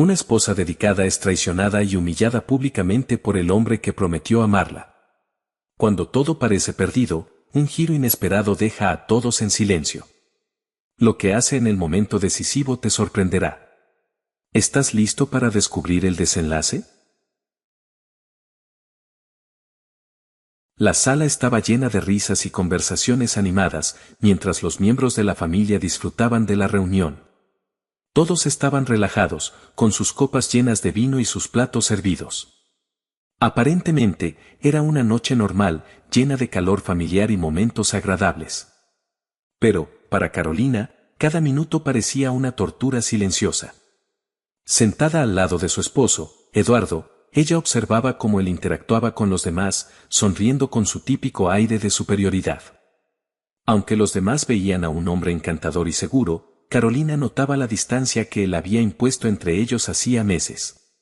Una esposa dedicada es traicionada y humillada públicamente por el hombre que prometió amarla. Cuando todo parece perdido, un giro inesperado deja a todos en silencio. Lo que hace en el momento decisivo te sorprenderá. ¿Estás listo para descubrir el desenlace? La sala estaba llena de risas y conversaciones animadas, mientras los miembros de la familia disfrutaban de la reunión. Todos estaban relajados, con sus copas llenas de vino y sus platos servidos. Aparentemente, era una noche normal, llena de calor familiar y momentos agradables. Pero, para Carolina, cada minuto parecía una tortura silenciosa. Sentada al lado de su esposo, Eduardo, ella observaba cómo él interactuaba con los demás, sonriendo con su típico aire de superioridad. Aunque los demás veían a un hombre encantador y seguro, Carolina notaba la distancia que él había impuesto entre ellos hacía meses.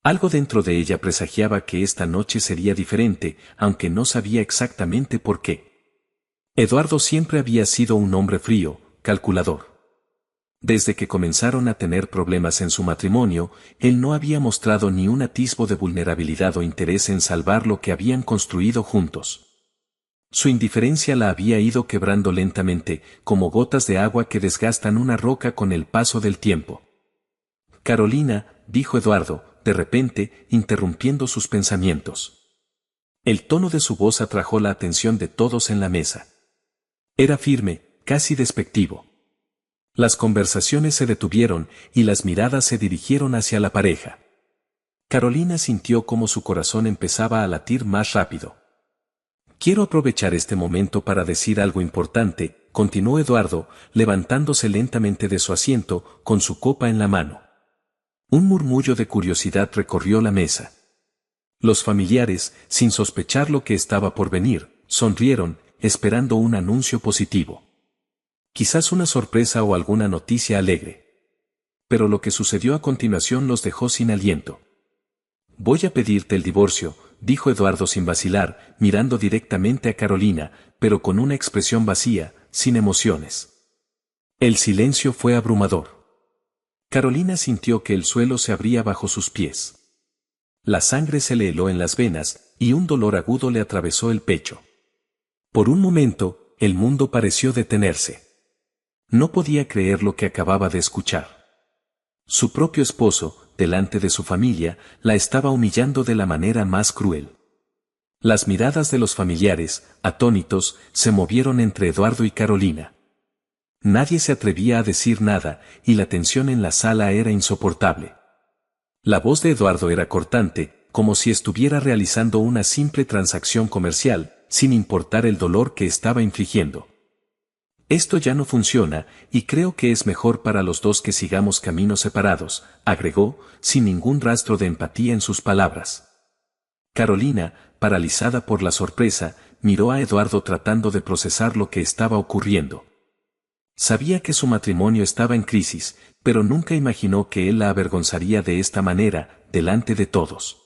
Algo dentro de ella presagiaba que esta noche sería diferente, aunque no sabía exactamente por qué. Eduardo siempre había sido un hombre frío, calculador. Desde que comenzaron a tener problemas en su matrimonio, él no había mostrado ni un atisbo de vulnerabilidad o interés en salvar lo que habían construido juntos. Su indiferencia la había ido quebrando lentamente, como gotas de agua que desgastan una roca con el paso del tiempo. Carolina, dijo Eduardo, de repente, interrumpiendo sus pensamientos. El tono de su voz atrajo la atención de todos en la mesa. Era firme, casi despectivo. Las conversaciones se detuvieron y las miradas se dirigieron hacia la pareja. Carolina sintió cómo su corazón empezaba a latir más rápido. Quiero aprovechar este momento para decir algo importante, continuó Eduardo, levantándose lentamente de su asiento, con su copa en la mano. Un murmullo de curiosidad recorrió la mesa. Los familiares, sin sospechar lo que estaba por venir, sonrieron, esperando un anuncio positivo. Quizás una sorpresa o alguna noticia alegre. Pero lo que sucedió a continuación los dejó sin aliento. Voy a pedirte el divorcio, dijo Eduardo sin vacilar, mirando directamente a Carolina, pero con una expresión vacía, sin emociones. El silencio fue abrumador. Carolina sintió que el suelo se abría bajo sus pies. La sangre se le heló en las venas, y un dolor agudo le atravesó el pecho. Por un momento, el mundo pareció detenerse. No podía creer lo que acababa de escuchar. Su propio esposo, delante de su familia, la estaba humillando de la manera más cruel. Las miradas de los familiares, atónitos, se movieron entre Eduardo y Carolina. Nadie se atrevía a decir nada, y la tensión en la sala era insoportable. La voz de Eduardo era cortante, como si estuviera realizando una simple transacción comercial, sin importar el dolor que estaba infligiendo. Esto ya no funciona, y creo que es mejor para los dos que sigamos caminos separados, agregó, sin ningún rastro de empatía en sus palabras. Carolina, paralizada por la sorpresa, miró a Eduardo tratando de procesar lo que estaba ocurriendo. Sabía que su matrimonio estaba en crisis, pero nunca imaginó que él la avergonzaría de esta manera, delante de todos.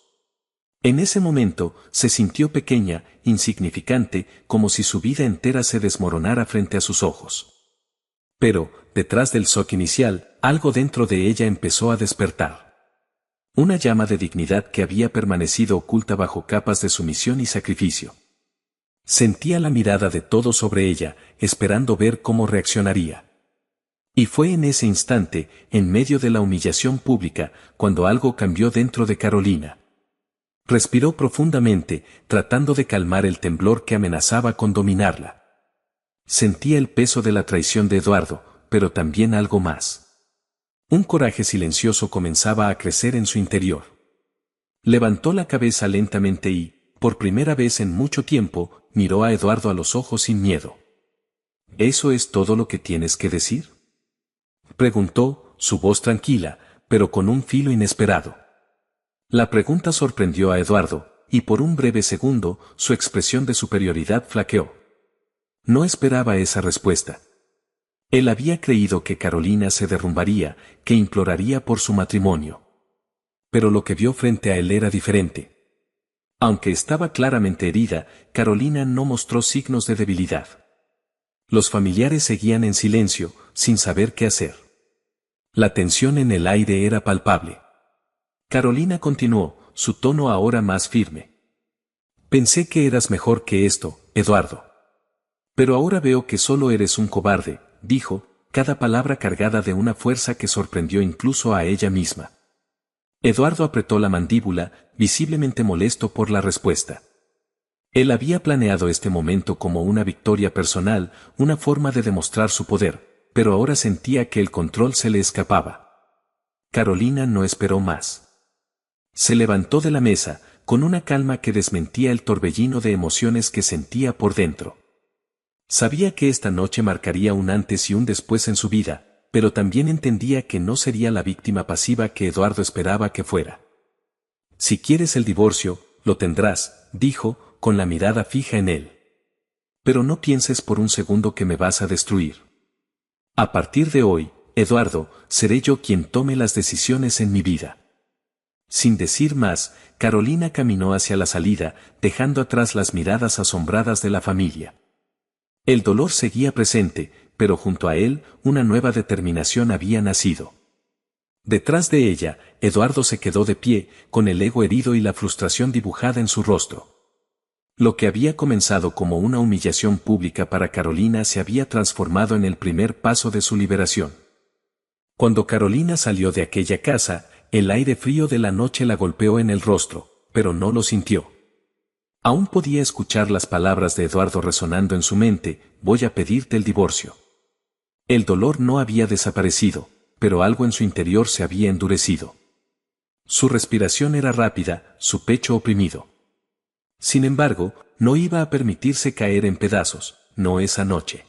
En ese momento, se sintió pequeña, insignificante, como si su vida entera se desmoronara frente a sus ojos. Pero, detrás del shock inicial, algo dentro de ella empezó a despertar. Una llama de dignidad que había permanecido oculta bajo capas de sumisión y sacrificio. Sentía la mirada de todos sobre ella, esperando ver cómo reaccionaría. Y fue en ese instante, en medio de la humillación pública, cuando algo cambió dentro de Carolina. Respiró profundamente, tratando de calmar el temblor que amenazaba con dominarla. Sentía el peso de la traición de Eduardo, pero también algo más. Un coraje silencioso comenzaba a crecer en su interior. Levantó la cabeza lentamente y, por primera vez en mucho tiempo, miró a Eduardo a los ojos sin miedo. ¿Eso es todo lo que tienes que decir?, preguntó, su voz tranquila, pero con un filo inesperado. La pregunta sorprendió a Eduardo, y por un breve segundo, su expresión de superioridad flaqueó. No esperaba esa respuesta. Él había creído que Carolina se derrumbaría, que imploraría por su matrimonio. Pero lo que vio frente a él era diferente. Aunque estaba claramente herida, Carolina no mostró signos de debilidad. Los familiares seguían en silencio, sin saber qué hacer. La tensión en el aire era palpable. Carolina continuó, su tono ahora más firme. Pensé que eras mejor que esto, Eduardo. Pero ahora veo que solo eres un cobarde, dijo, cada palabra cargada de una fuerza que sorprendió incluso a ella misma. Eduardo apretó la mandíbula, visiblemente molesto por la respuesta. Él había planeado este momento como una victoria personal, una forma de demostrar su poder, pero ahora sentía que el control se le escapaba. Carolina no esperó más. Se levantó de la mesa, con una calma que desmentía el torbellino de emociones que sentía por dentro. Sabía que esta noche marcaría un antes y un después en su vida, pero también entendía que no sería la víctima pasiva que Eduardo esperaba que fuera. Si quieres el divorcio, lo tendrás, dijo, con la mirada fija en él. Pero no pienses por un segundo que me vas a destruir. A partir de hoy, Eduardo, seré yo quien tome las decisiones en mi vida. Sin decir más, Carolina caminó hacia la salida, dejando atrás las miradas asombradas de la familia. El dolor seguía presente, pero junto a él, una nueva determinación había nacido. Detrás de ella, Eduardo se quedó de pie, con el ego herido y la frustración dibujada en su rostro. Lo que había comenzado como una humillación pública para Carolina se había transformado en el primer paso de su liberación. Cuando Carolina salió de aquella casa, el aire frío de la noche la golpeó en el rostro, pero no lo sintió. Aún podía escuchar las palabras de Eduardo resonando en su mente, voy a pedirte el divorcio. El dolor no había desaparecido, pero algo en su interior se había endurecido. Su respiración era rápida, su pecho oprimido. Sin embargo, no iba a permitirse caer en pedazos, no esa noche.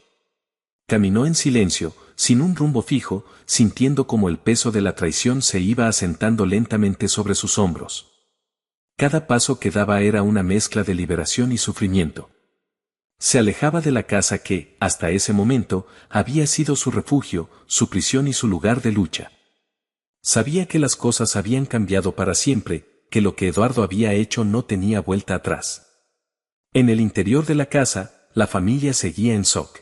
Caminó en silencio, sin un rumbo fijo, sintiendo como el peso de la traición se iba asentando lentamente sobre sus hombros. Cada paso que daba era una mezcla de liberación y sufrimiento. Se alejaba de la casa que, hasta ese momento, había sido su refugio, su prisión y su lugar de lucha. Sabía que las cosas habían cambiado para siempre, que lo que Eduardo había hecho no tenía vuelta atrás. En el interior de la casa, la familia seguía en shock.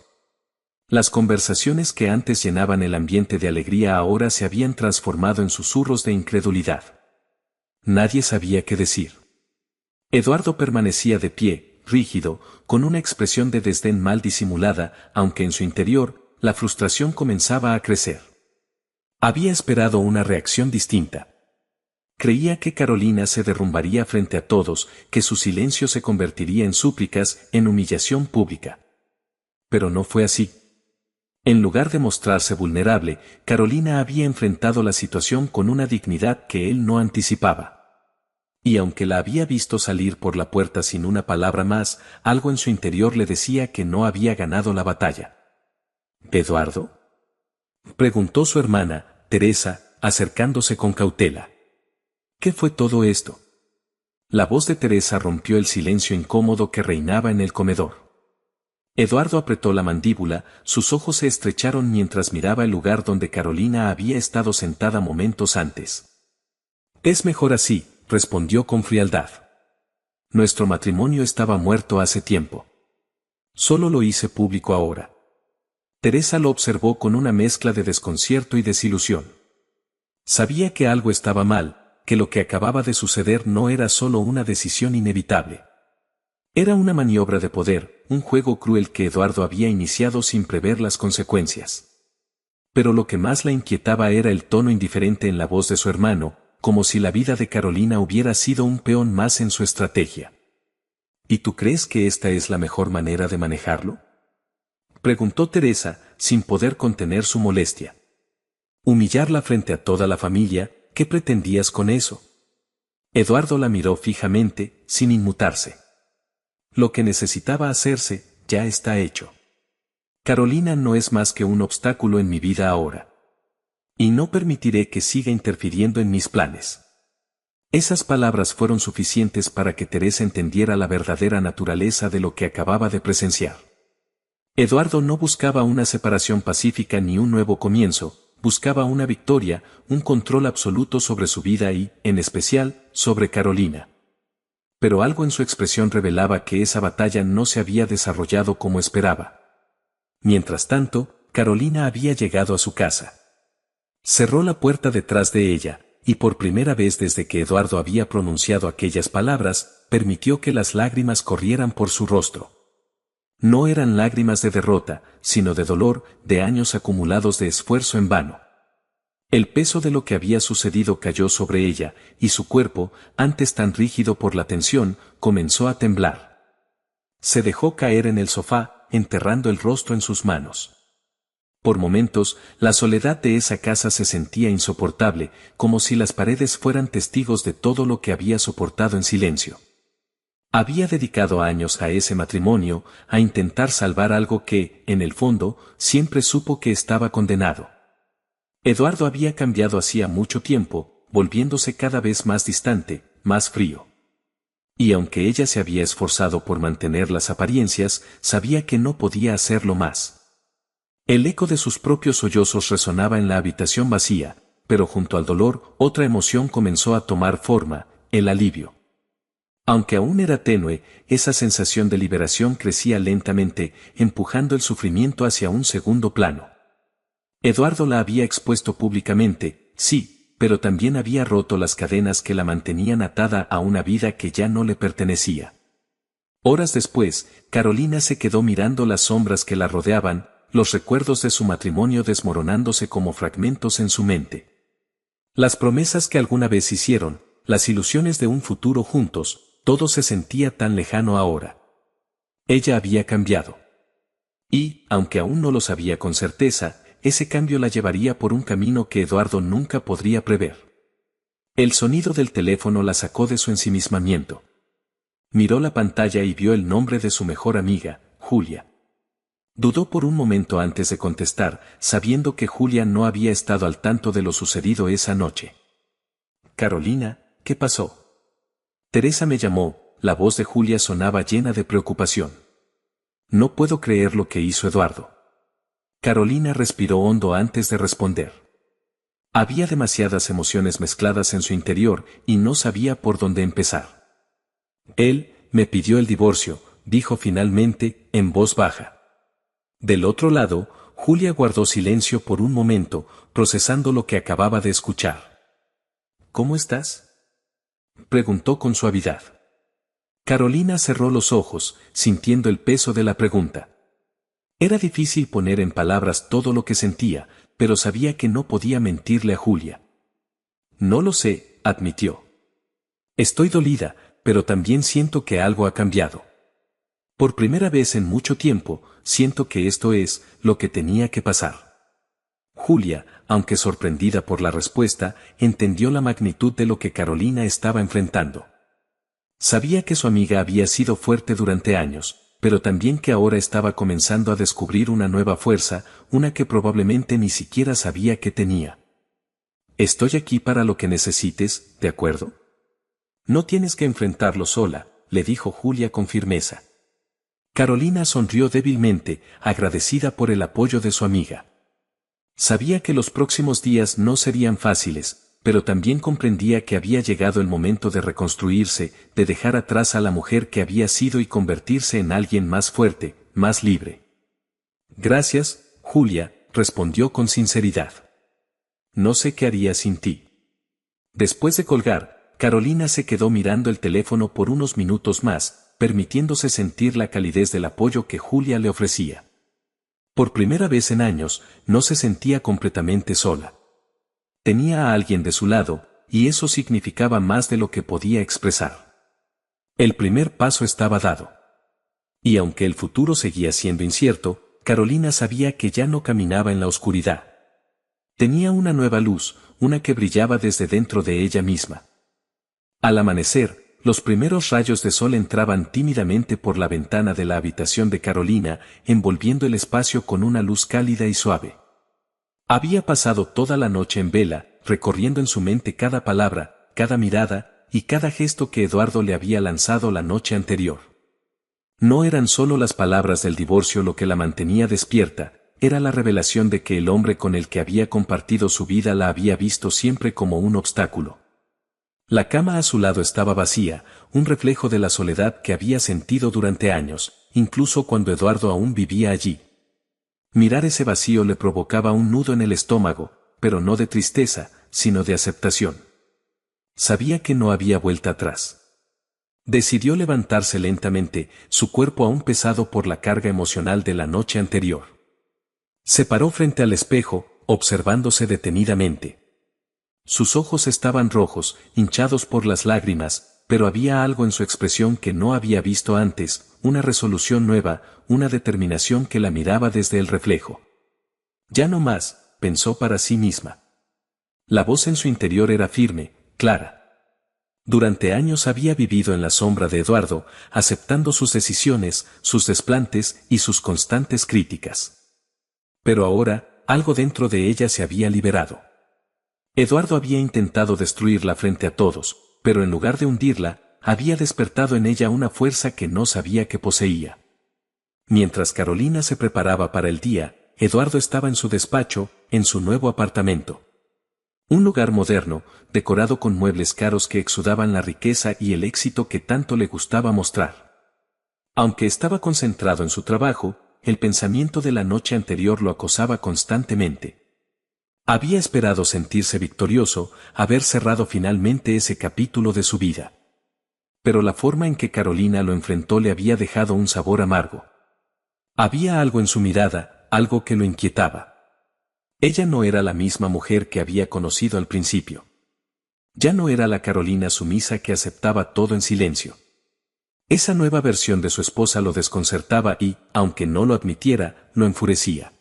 Las conversaciones que antes llenaban el ambiente de alegría ahora se habían transformado en susurros de incredulidad. Nadie sabía qué decir. Eduardo permanecía de pie, rígido, con una expresión de desdén mal disimulada, aunque en su interior, la frustración comenzaba a crecer. Había esperado una reacción distinta. Creía que Carolina se derrumbaría frente a todos, que su silencio se convertiría en súplicas, en humillación pública. Pero no fue así. En lugar de mostrarse vulnerable, Carolina había enfrentado la situación con una dignidad que él no anticipaba. Y aunque la había visto salir por la puerta sin una palabra más, algo en su interior le decía que no había ganado la batalla. ¿Eduardo?, preguntó su hermana, Teresa, acercándose con cautela. ¿Qué fue todo esto? La voz de Teresa rompió el silencio incómodo que reinaba en el comedor. Eduardo apretó la mandíbula, sus ojos se estrecharon mientras miraba el lugar donde Carolina había estado sentada momentos antes. Es mejor así, respondió con frialdad. Nuestro matrimonio estaba muerto hace tiempo. Solo lo hice público ahora. Teresa lo observó con una mezcla de desconcierto y desilusión. Sabía que algo estaba mal, que lo que acababa de suceder no era solo una decisión inevitable. Era una maniobra de poder, un juego cruel que Eduardo había iniciado sin prever las consecuencias. Pero lo que más la inquietaba era el tono indiferente en la voz de su hermano, como si la vida de Carolina hubiera sido un peón más en su estrategia. ¿Y tú crees que esta es la mejor manera de manejarlo?, preguntó Teresa, sin poder contener su molestia. Humillarla frente a toda la familia, ¿qué pretendías con eso? Eduardo la miró fijamente, sin inmutarse. Lo que necesitaba hacerse, ya está hecho. Carolina no es más que un obstáculo en mi vida ahora. Y no permitiré que siga interfiriendo en mis planes. Esas palabras fueron suficientes para que Teresa entendiera la verdadera naturaleza de lo que acababa de presenciar. Eduardo no buscaba una separación pacífica ni un nuevo comienzo, buscaba una victoria, un control absoluto sobre su vida y, en especial, sobre Carolina. Pero algo en su expresión revelaba que esa batalla no se había desarrollado como esperaba. Mientras tanto, Carolina había llegado a su casa. Cerró la puerta detrás de ella, y por primera vez desde que Eduardo había pronunciado aquellas palabras, permitió que las lágrimas corrieran por su rostro. No eran lágrimas de derrota, sino de dolor, de años acumulados de esfuerzo en vano. El peso de lo que había sucedido cayó sobre ella, y su cuerpo, antes tan rígido por la tensión, comenzó a temblar. Se dejó caer en el sofá, enterrando el rostro en sus manos. Por momentos, la soledad de esa casa se sentía insoportable, como si las paredes fueran testigos de todo lo que había soportado en silencio. Había dedicado años a ese matrimonio, a intentar salvar algo que, en el fondo, siempre supo que estaba condenado. Eduardo había cambiado hacía mucho tiempo, volviéndose cada vez más distante, más frío. Y aunque ella se había esforzado por mantener las apariencias, sabía que no podía hacerlo más. El eco de sus propios sollozos resonaba en la habitación vacía, pero junto al dolor, otra emoción comenzó a tomar forma, el alivio. Aunque aún era tenue, esa sensación de liberación crecía lentamente, empujando el sufrimiento hacia un segundo plano. Eduardo la había expuesto públicamente, sí, pero también había roto las cadenas que la mantenían atada a una vida que ya no le pertenecía. Horas después, Carolina se quedó mirando las sombras que la rodeaban, los recuerdos de su matrimonio desmoronándose como fragmentos en su mente. Las promesas que alguna vez hicieron, las ilusiones de un futuro juntos, todo se sentía tan lejano ahora. Ella había cambiado. Y, aunque aún no lo sabía con certeza, ese cambio la llevaría por un camino que Eduardo nunca podría prever. El sonido del teléfono la sacó de su ensimismamiento. Miró la pantalla y vio el nombre de su mejor amiga, Julia. Dudó por un momento antes de contestar, sabiendo que Julia no había estado al tanto de lo sucedido esa noche. Carolina, ¿qué pasó? Teresa me llamó, la voz de Julia sonaba llena de preocupación. No puedo creer lo que hizo Eduardo. Carolina respiró hondo antes de responder. Había demasiadas emociones mezcladas en su interior y no sabía por dónde empezar. Él me pidió el divorcio, dijo finalmente, en voz baja. Del otro lado, Julia guardó silencio por un momento, procesando lo que acababa de escuchar. ¿Cómo estás?, preguntó con suavidad. Carolina cerró los ojos, sintiendo el peso de la pregunta. Era difícil poner en palabras todo lo que sentía, pero sabía que no podía mentirle a Julia. No lo sé, admitió. Estoy dolida, pero también siento que algo ha cambiado. Por primera vez en mucho tiempo, siento que esto es lo que tenía que pasar. Julia, aunque sorprendida por la respuesta, entendió la magnitud de lo que Carolina estaba enfrentando. Sabía que su amiga había sido fuerte durante años, pero también que ahora estaba comenzando a descubrir una nueva fuerza, una que probablemente ni siquiera sabía que tenía. Estoy aquí para lo que necesites, ¿de acuerdo? No tienes que enfrentarlo sola, le dijo Julia con firmeza. Carolina sonrió débilmente, agradecida por el apoyo de su amiga. Sabía que los próximos días no serían fáciles, pero también comprendía que había llegado el momento de reconstruirse, de dejar atrás a la mujer que había sido y convertirse en alguien más fuerte, más libre. Gracias, Julia, respondió con sinceridad. No sé qué haría sin ti. Después de colgar, Carolina se quedó mirando el teléfono por unos minutos más, permitiéndose sentir la calidez del apoyo que Julia le ofrecía. Por primera vez en años, no se sentía completamente sola. Tenía a alguien de su lado, y eso significaba más de lo que podía expresar. El primer paso estaba dado. Y aunque el futuro seguía siendo incierto, Carolina sabía que ya no caminaba en la oscuridad. Tenía una nueva luz, una que brillaba desde dentro de ella misma. Al amanecer, los primeros rayos de sol entraban tímidamente por la ventana de la habitación de Carolina, envolviendo el espacio con una luz cálida y suave. Había pasado toda la noche en vela, recorriendo en su mente cada palabra, cada mirada, y cada gesto que Eduardo le había lanzado la noche anterior. No eran solo las palabras del divorcio lo que la mantenía despierta, era la revelación de que el hombre con el que había compartido su vida la había visto siempre como un obstáculo. La cama a su lado estaba vacía, un reflejo de la soledad que había sentido durante años, incluso cuando Eduardo aún vivía allí. Mirar ese vacío le provocaba un nudo en el estómago, pero no de tristeza, sino de aceptación. Sabía que no había vuelta atrás. Decidió levantarse lentamente, su cuerpo aún pesado por la carga emocional de la noche anterior. Se paró frente al espejo, observándose detenidamente. Sus ojos estaban rojos, hinchados por las lágrimas, pero había algo en su expresión que no había visto antes, una resolución nueva, una determinación que la miraba desde el reflejo. Ya no más, pensó para sí misma. La voz en su interior era firme, clara. Durante años había vivido en la sombra de Eduardo, aceptando sus decisiones, sus desplantes y sus constantes críticas. Pero ahora, algo dentro de ella se había liberado. Eduardo había intentado destruirla frente a todos, pero en lugar de hundirla, había despertado en ella una fuerza que no sabía que poseía. Mientras Carolina se preparaba para el día, Eduardo estaba en su despacho, en su nuevo apartamento. Un lugar moderno, decorado con muebles caros que exudaban la riqueza y el éxito que tanto le gustaba mostrar. Aunque estaba concentrado en su trabajo, el pensamiento de la noche anterior lo acosaba constantemente. Había esperado sentirse victorioso, haber cerrado finalmente ese capítulo de su vida. Pero la forma en que Carolina lo enfrentó le había dejado un sabor amargo. Había algo en su mirada, algo que lo inquietaba. Ella no era la misma mujer que había conocido al principio. Ya no era la Carolina sumisa que aceptaba todo en silencio. Esa nueva versión de su esposa lo desconcertaba y, aunque no lo admitiera, lo enfurecía.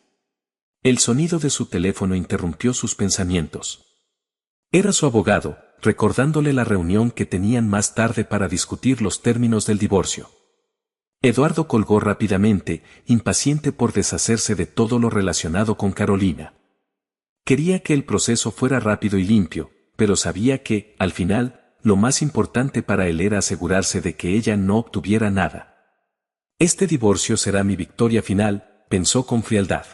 El sonido de su teléfono interrumpió sus pensamientos. Era su abogado, recordándole la reunión que tenían más tarde para discutir los términos del divorcio. Eduardo colgó rápidamente, impaciente por deshacerse de todo lo relacionado con Carolina. Quería que el proceso fuera rápido y limpio, pero sabía que, al final, lo más importante para él era asegurarse de que ella no obtuviera nada. Este divorcio será mi victoria final, pensó con frialdad.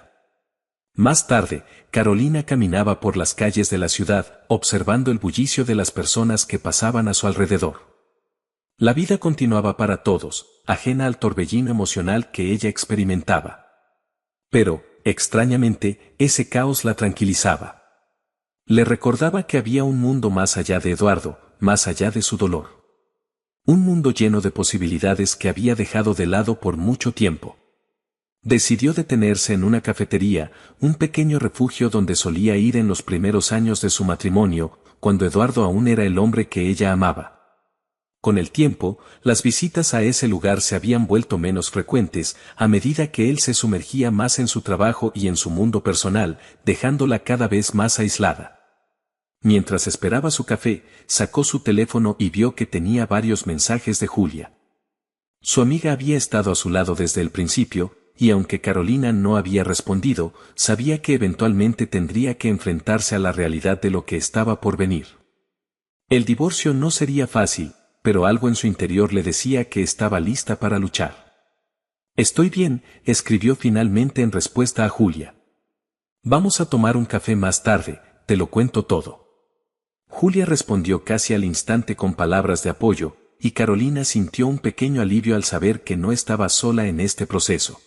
Más tarde, Carolina caminaba por las calles de la ciudad, observando el bullicio de las personas que pasaban a su alrededor. La vida continuaba para todos, ajena al torbellino emocional que ella experimentaba. Pero, extrañamente, ese caos la tranquilizaba. Le recordaba que había un mundo más allá de Eduardo, más allá de su dolor. Un mundo lleno de posibilidades que había dejado de lado por mucho tiempo. Decidió detenerse en una cafetería, un pequeño refugio donde solía ir en los primeros años de su matrimonio, cuando Eduardo aún era el hombre que ella amaba. Con el tiempo, las visitas a ese lugar se habían vuelto menos frecuentes a medida que él se sumergía más en su trabajo y en su mundo personal, dejándola cada vez más aislada. Mientras esperaba su café, sacó su teléfono y vio que tenía varios mensajes de Julia. Su amiga había estado a su lado desde el principio, y aunque Carolina no había respondido, sabía que eventualmente tendría que enfrentarse a la realidad de lo que estaba por venir. El divorcio no sería fácil, pero algo en su interior le decía que estaba lista para luchar. Estoy bien, escribió finalmente en respuesta a Julia. Vamos a tomar un café más tarde, te lo cuento todo. Julia respondió casi al instante con palabras de apoyo, y Carolina sintió un pequeño alivio al saber que no estaba sola en este proceso.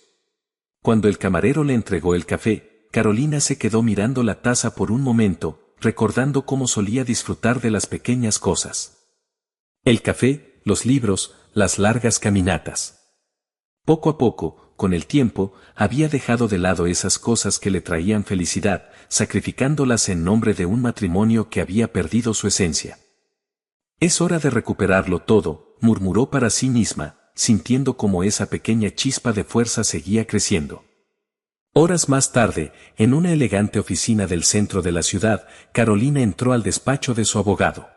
Cuando el camarero le entregó el café, Carolina se quedó mirando la taza por un momento, recordando cómo solía disfrutar de las pequeñas cosas. El café, los libros, las largas caminatas. Poco a poco, con el tiempo, había dejado de lado esas cosas que le traían felicidad, sacrificándolas en nombre de un matrimonio que había perdido su esencia. Es hora de recuperarlo todo, murmuró para sí misma, sintiendo como esa pequeña chispa de fuerza seguía creciendo. Horas más tarde, en una elegante oficina del centro de la ciudad, Carolina entró al despacho de su abogado.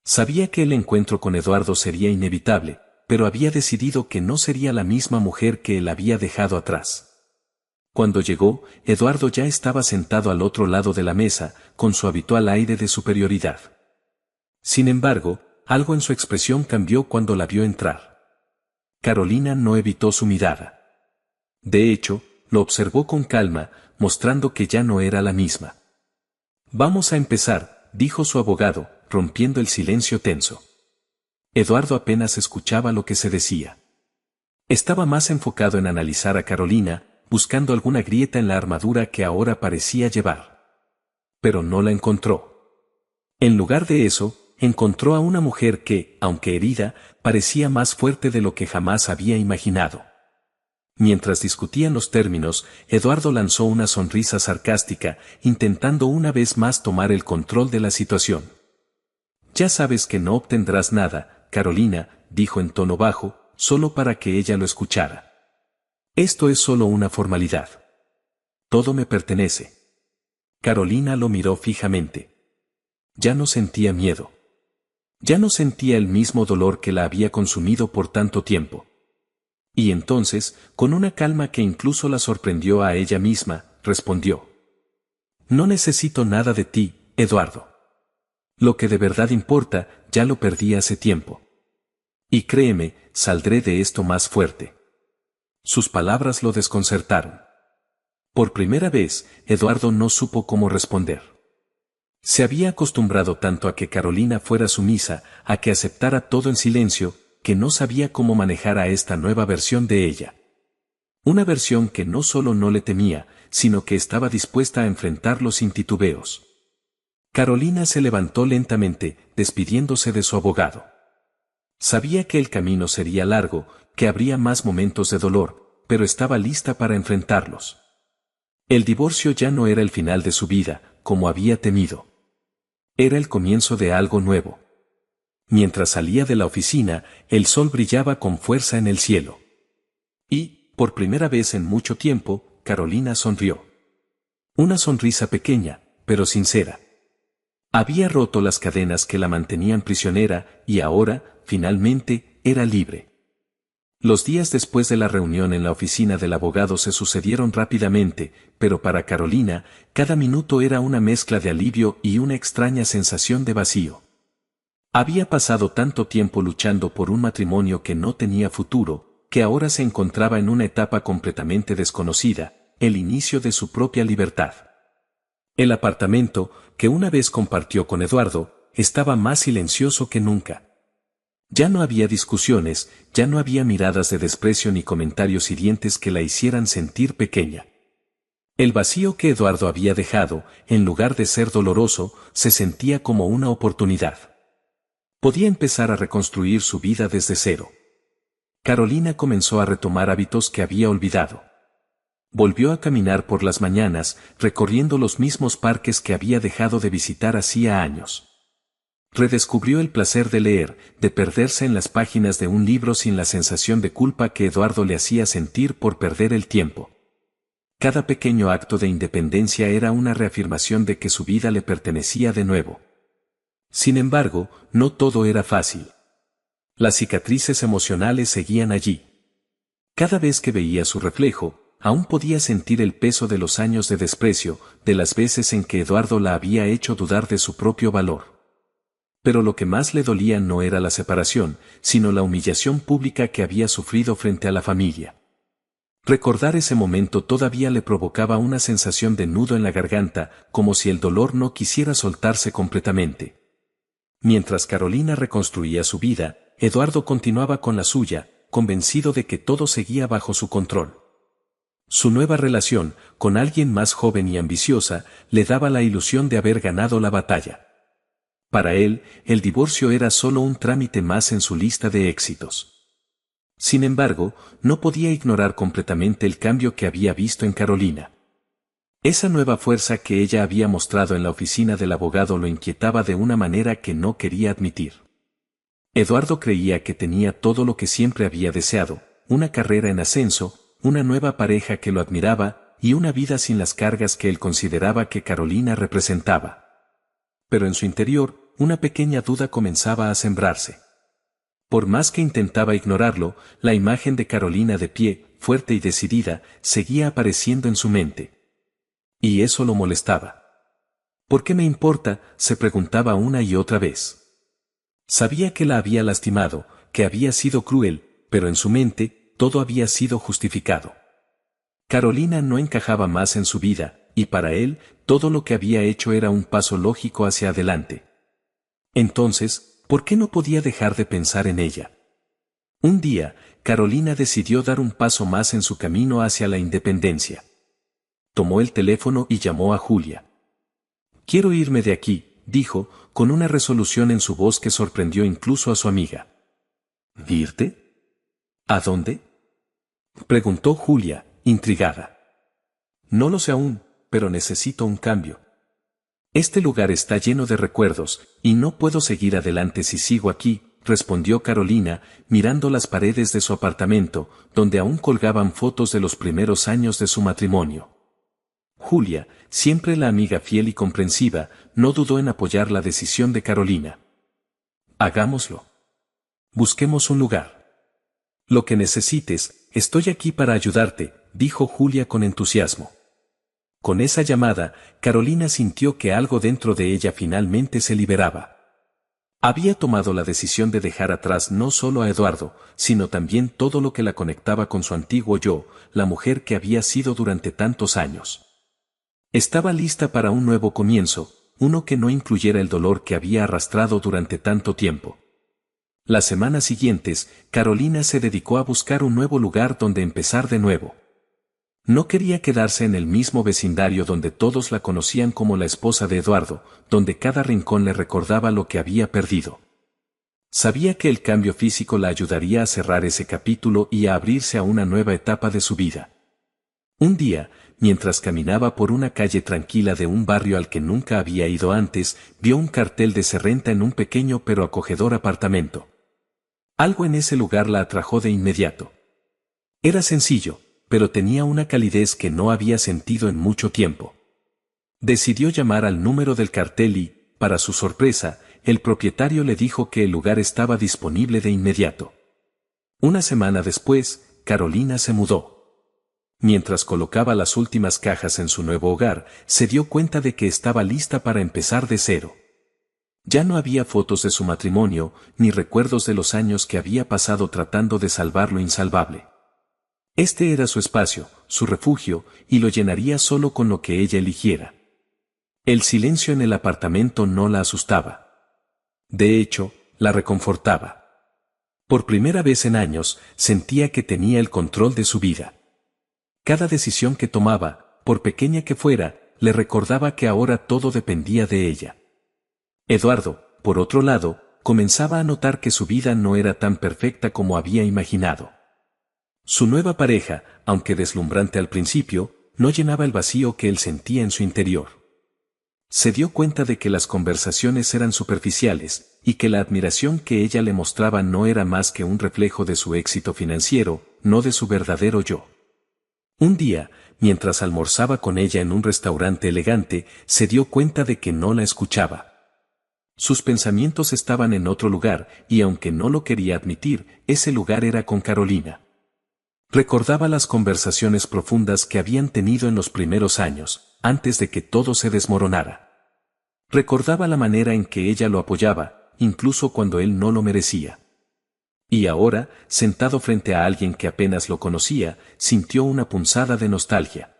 Sabía que el encuentro con Eduardo sería inevitable, pero había decidido que no sería la misma mujer que él había dejado atrás. Cuando llegó, Eduardo ya estaba sentado al otro lado de la mesa, con su habitual aire de superioridad. Sin embargo, algo en su expresión cambió cuando la vio entrar. Carolina no evitó su mirada. De hecho, lo observó con calma, mostrando que ya no era la misma. Vamos a empezar, dijo su abogado, rompiendo el silencio tenso. Eduardo apenas escuchaba lo que se decía. Estaba más enfocado en analizar a Carolina, buscando alguna grieta en la armadura que ahora parecía llevar. Pero no la encontró. En lugar de eso, encontró a una mujer que, aunque herida, parecía más fuerte de lo que jamás había imaginado. Mientras discutían los términos, Eduardo lanzó una sonrisa sarcástica, intentando una vez más tomar el control de la situación. Ya sabes que no obtendrás nada, Carolina, dijo en tono bajo, solo para que ella lo escuchara. Esto es solo una formalidad. Todo me pertenece. Carolina lo miró fijamente. Ya no sentía miedo. Ya no sentía el mismo dolor que la había consumido por tanto tiempo. Y entonces, con una calma que incluso la sorprendió a ella misma, respondió. No necesito nada de ti, Eduardo. Lo que de verdad importa, ya lo perdí hace tiempo. Y créeme, saldré de esto más fuerte. Sus palabras lo desconcertaron. Por primera vez, Eduardo no supo cómo responder. Se había acostumbrado tanto a que Carolina fuera sumisa, a que aceptara todo en silencio, que no sabía cómo manejar a esta nueva versión de ella. Una versión que no solo no le temía, sino que estaba dispuesta a enfrentarlo sin titubeos. Carolina se levantó lentamente, despidiéndose de su abogado. Sabía que el camino sería largo, que habría más momentos de dolor, pero estaba lista para enfrentarlos. El divorcio ya no era el final de su vida, como había temido. Era el comienzo de algo nuevo. Mientras salía de la oficina, el sol brillaba con fuerza en el cielo. Y, por primera vez en mucho tiempo, Carolina sonrió. Una sonrisa pequeña, pero sincera. Había roto las cadenas que la mantenían prisionera, y ahora, finalmente, era libre. Los días después de la reunión en la oficina del abogado se sucedieron rápidamente, pero para Carolina, cada minuto era una mezcla de alivio y una extraña sensación de vacío. Había pasado tanto tiempo luchando por un matrimonio que no tenía futuro, que ahora se encontraba en una etapa completamente desconocida, el inicio de su propia libertad. El apartamento, que una vez compartió con Eduardo, estaba más silencioso que nunca. Ya no había discusiones, ya no había miradas de desprecio ni comentarios hirientes que la hicieran sentir pequeña. El vacío que Eduardo había dejado, en lugar de ser doloroso, se sentía como una oportunidad. Podía empezar a reconstruir su vida desde cero. Carolina comenzó a retomar hábitos que había olvidado. Volvió a caminar por las mañanas, recorriendo los mismos parques que había dejado de visitar hacía años. Redescubrió el placer de leer, de perderse en las páginas de un libro sin la sensación de culpa que Eduardo le hacía sentir por perder el tiempo. Cada pequeño acto de independencia era una reafirmación de que su vida le pertenecía de nuevo. Sin embargo, no todo era fácil. Las cicatrices emocionales seguían allí. Cada vez que veía su reflejo, aún podía sentir el peso de los años de desprecio, de las veces en que Eduardo la había hecho dudar de su propio valor. Pero lo que más le dolía no era la separación, sino la humillación pública que había sufrido frente a la familia. Recordar ese momento todavía le provocaba una sensación de nudo en la garganta, como si el dolor no quisiera soltarse completamente. Mientras Carolina reconstruía su vida, Eduardo continuaba con la suya, convencido de que todo seguía bajo su control. Su nueva relación, con alguien más joven y ambiciosa, le daba la ilusión de haber ganado la batalla. Para él, el divorcio era solo un trámite más en su lista de éxitos. Sin embargo, no podía ignorar completamente el cambio que había visto en Carolina. Esa nueva fuerza que ella había mostrado en la oficina del abogado lo inquietaba de una manera que no quería admitir. Eduardo creía que tenía todo lo que siempre había deseado, una carrera en ascenso, una nueva pareja que lo admiraba, y una vida sin las cargas que él consideraba que Carolina representaba. Pero en su interior, una pequeña duda comenzaba a sembrarse. Por más que intentaba ignorarlo, la imagen de Carolina de pie, fuerte y decidida, seguía apareciendo en su mente. Y eso lo molestaba. ¿Por qué me importa?, se preguntaba una y otra vez. Sabía que la había lastimado, que había sido cruel, pero en su mente, todo había sido justificado. Carolina no encajaba más en su vida, y para él, todo lo que había hecho era un paso lógico hacia adelante. Entonces, ¿por qué no podía dejar de pensar en ella? Un día, Carolina decidió dar un paso más en su camino hacia la independencia. Tomó el teléfono y llamó a Julia. Quiero irme de aquí, dijo, con una resolución en su voz que sorprendió incluso a su amiga. ¿Irte? ¿A dónde?, preguntó Julia, intrigada. No lo sé aún, pero necesito un cambio. Este lugar está lleno de recuerdos, y no puedo seguir adelante si sigo aquí, respondió Carolina, mirando las paredes de su apartamento, donde aún colgaban fotos de los primeros años de su matrimonio. Julia, siempre la amiga fiel y comprensiva, no dudó en apoyar la decisión de Carolina. Hagámoslo. Busquemos un lugar. Lo que necesites, estoy aquí para ayudarte, dijo Julia con entusiasmo. Con esa llamada, Carolina sintió que algo dentro de ella finalmente se liberaba. Había tomado la decisión de dejar atrás no solo a Eduardo, sino también todo lo que la conectaba con su antiguo yo, la mujer que había sido durante tantos años. Estaba lista para un nuevo comienzo, uno que no incluyera el dolor que había arrastrado durante tanto tiempo. Las semanas siguientes, Carolina se dedicó a buscar un nuevo lugar donde empezar de nuevo. No quería quedarse en el mismo vecindario donde todos la conocían como la esposa de Eduardo, donde cada rincón le recordaba lo que había perdido. Sabía que el cambio físico la ayudaría a cerrar ese capítulo y a abrirse a una nueva etapa de su vida. Un día, mientras caminaba por una calle tranquila de un barrio al que nunca había ido antes, vio un cartel de se renta en un pequeño pero acogedor apartamento. Algo en ese lugar la atrajo de inmediato. Era sencillo, pero tenía una calidez que no había sentido en mucho tiempo. Decidió llamar al número del cartel y, para su sorpresa, el propietario le dijo que el lugar estaba disponible de inmediato. Una semana después, Carolina se mudó. Mientras colocaba las últimas cajas en su nuevo hogar, se dio cuenta de que estaba lista para empezar de cero. Ya no había fotos de su matrimonio, ni recuerdos de los años que había pasado tratando de salvar lo insalvable. Este era su espacio, su refugio, y lo llenaría solo con lo que ella eligiera. El silencio en el apartamento no la asustaba. De hecho, la reconfortaba. Por primera vez en años, sentía que tenía el control de su vida. Cada decisión que tomaba, por pequeña que fuera, le recordaba que ahora todo dependía de ella. Eduardo, por otro lado, comenzaba a notar que su vida no era tan perfecta como había imaginado. Su nueva pareja, aunque deslumbrante al principio, no llenaba el vacío que él sentía en su interior. Se dio cuenta de que las conversaciones eran superficiales, y que la admiración que ella le mostraba no era más que un reflejo de su éxito financiero, no de su verdadero yo. Un día, mientras almorzaba con ella en un restaurante elegante, se dio cuenta de que no la escuchaba. Sus pensamientos estaban en otro lugar, y aunque no lo quería admitir, ese lugar era con Carolina. Recordaba las conversaciones profundas que habían tenido en los primeros años, antes de que todo se desmoronara. Recordaba la manera en que ella lo apoyaba, incluso cuando él no lo merecía. Y ahora, sentado frente a alguien que apenas lo conocía, sintió una punzada de nostalgia.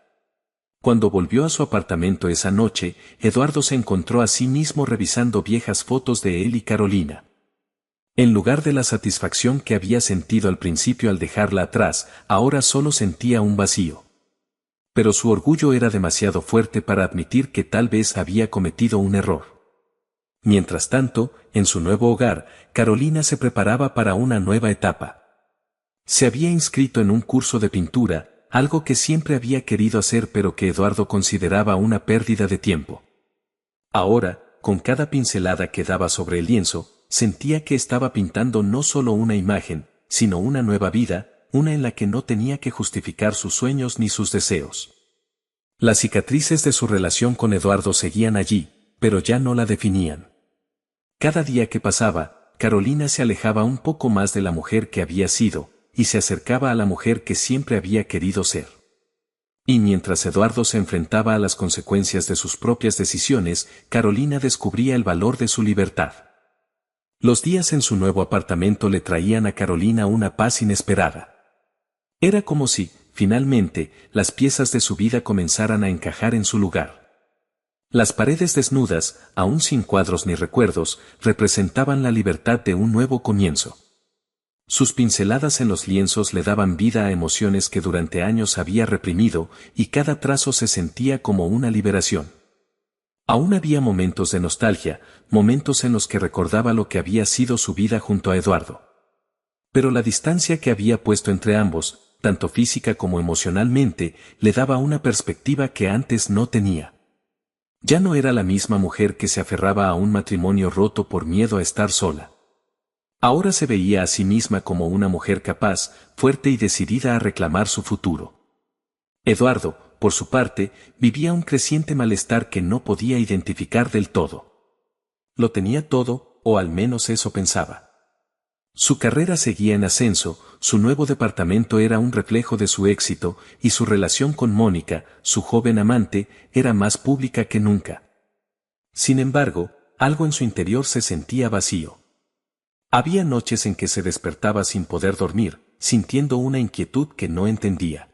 Cuando volvió a su apartamento esa noche, Eduardo se encontró a sí mismo revisando viejas fotos de él y Carolina. En lugar de la satisfacción que había sentido al principio al dejarla atrás, ahora solo sentía un vacío. Pero su orgullo era demasiado fuerte para admitir que tal vez había cometido un error. Mientras tanto, en su nuevo hogar, Carolina se preparaba para una nueva etapa. Se había inscrito en un curso de pintura, algo que siempre había querido hacer pero que Eduardo consideraba una pérdida de tiempo. Ahora, con cada pincelada que daba sobre el lienzo, sentía que estaba pintando no solo una imagen, sino una nueva vida, una en la que no tenía que justificar sus sueños ni sus deseos. Las cicatrices de su relación con Eduardo seguían allí, pero ya no la definían. Cada día que pasaba, Carolina se alejaba un poco más de la mujer que había sido, y se acercaba a la mujer que siempre había querido ser. Y mientras Eduardo se enfrentaba a las consecuencias de sus propias decisiones, Carolina descubría el valor de su libertad. Los días en su nuevo apartamento le traían a Carolina una paz inesperada. Era como si, finalmente, las piezas de su vida comenzaran a encajar en su lugar. Las paredes desnudas, aún sin cuadros ni recuerdos, representaban la libertad de un nuevo comienzo. Sus pinceladas en los lienzos le daban vida a emociones que durante años había reprimido, y cada trazo se sentía como una liberación. Aún había momentos de nostalgia, momentos en los que recordaba lo que había sido su vida junto a Eduardo. Pero la distancia que había puesto entre ambos, tanto física como emocionalmente, le daba una perspectiva que antes no tenía. Ya no era la misma mujer que se aferraba a un matrimonio roto por miedo a estar sola. Ahora se veía a sí misma como una mujer capaz, fuerte y decidida a reclamar su futuro. Eduardo, por su parte, vivía un creciente malestar que no podía identificar del todo. Lo tenía todo, o al menos eso pensaba. Su carrera seguía en ascenso, su nuevo departamento era un reflejo de su éxito, y su relación con Mónica, su joven amante, era más pública que nunca. Sin embargo, algo en su interior se sentía vacío. Había noches en que se despertaba sin poder dormir, sintiendo una inquietud que no entendía.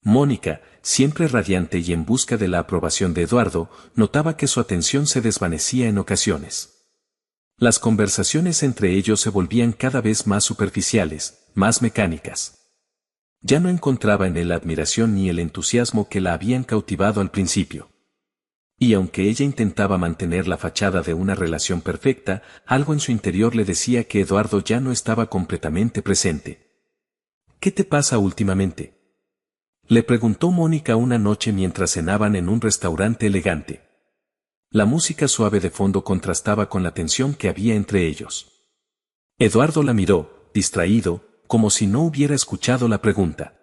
Mónica, siempre radiante y en busca de la aprobación de Eduardo, notaba que su atención se desvanecía en ocasiones. Las conversaciones entre ellos se volvían cada vez más superficiales, más mecánicas. Ya no encontraba en él la admiración ni el entusiasmo que la habían cautivado al principio. Y aunque ella intentaba mantener la fachada de una relación perfecta, algo en su interior le decía que Eduardo ya no estaba completamente presente. ¿Qué te pasa últimamente?, le preguntó Mónica una noche mientras cenaban en un restaurante elegante. La música suave de fondo contrastaba con la tensión que había entre ellos. Eduardo la miró, distraído, como si no hubiera escuchado la pregunta.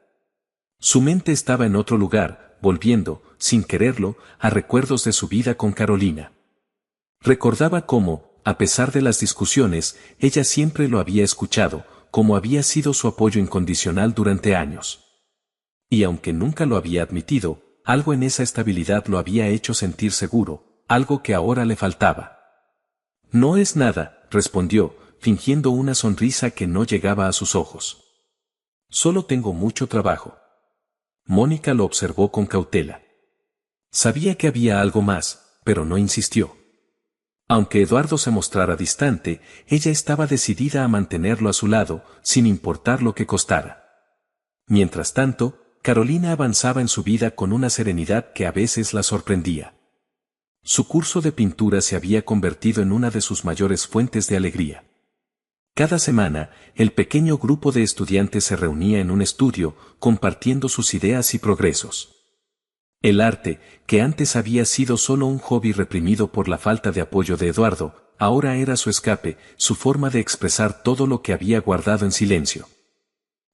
Su mente estaba en otro lugar, volviendo, sin quererlo, a recuerdos de su vida con Carolina. Recordaba cómo, a pesar de las discusiones, ella siempre lo había escuchado, cómo había sido su apoyo incondicional durante años. Y aunque nunca lo había admitido, algo en esa estabilidad lo había hecho sentir seguro, algo que ahora le faltaba. No es nada, respondió, fingiendo una sonrisa que no llegaba a sus ojos. Solo tengo mucho trabajo. Mónica lo observó con cautela. Sabía que había algo más, pero no insistió. Aunque Eduardo se mostrara distante, ella estaba decidida a mantenerlo a su lado, sin importar lo que costara. Mientras tanto, Carolina avanzaba en su vida con una serenidad que a veces la sorprendía. Su curso de pintura se había convertido en una de sus mayores fuentes de alegría. Cada semana, el pequeño grupo de estudiantes se reunía en un estudio, compartiendo sus ideas y progresos. El arte, que antes había sido solo un hobby reprimido por la falta de apoyo de Eduardo, ahora era su escape, su forma de expresar todo lo que había guardado en silencio.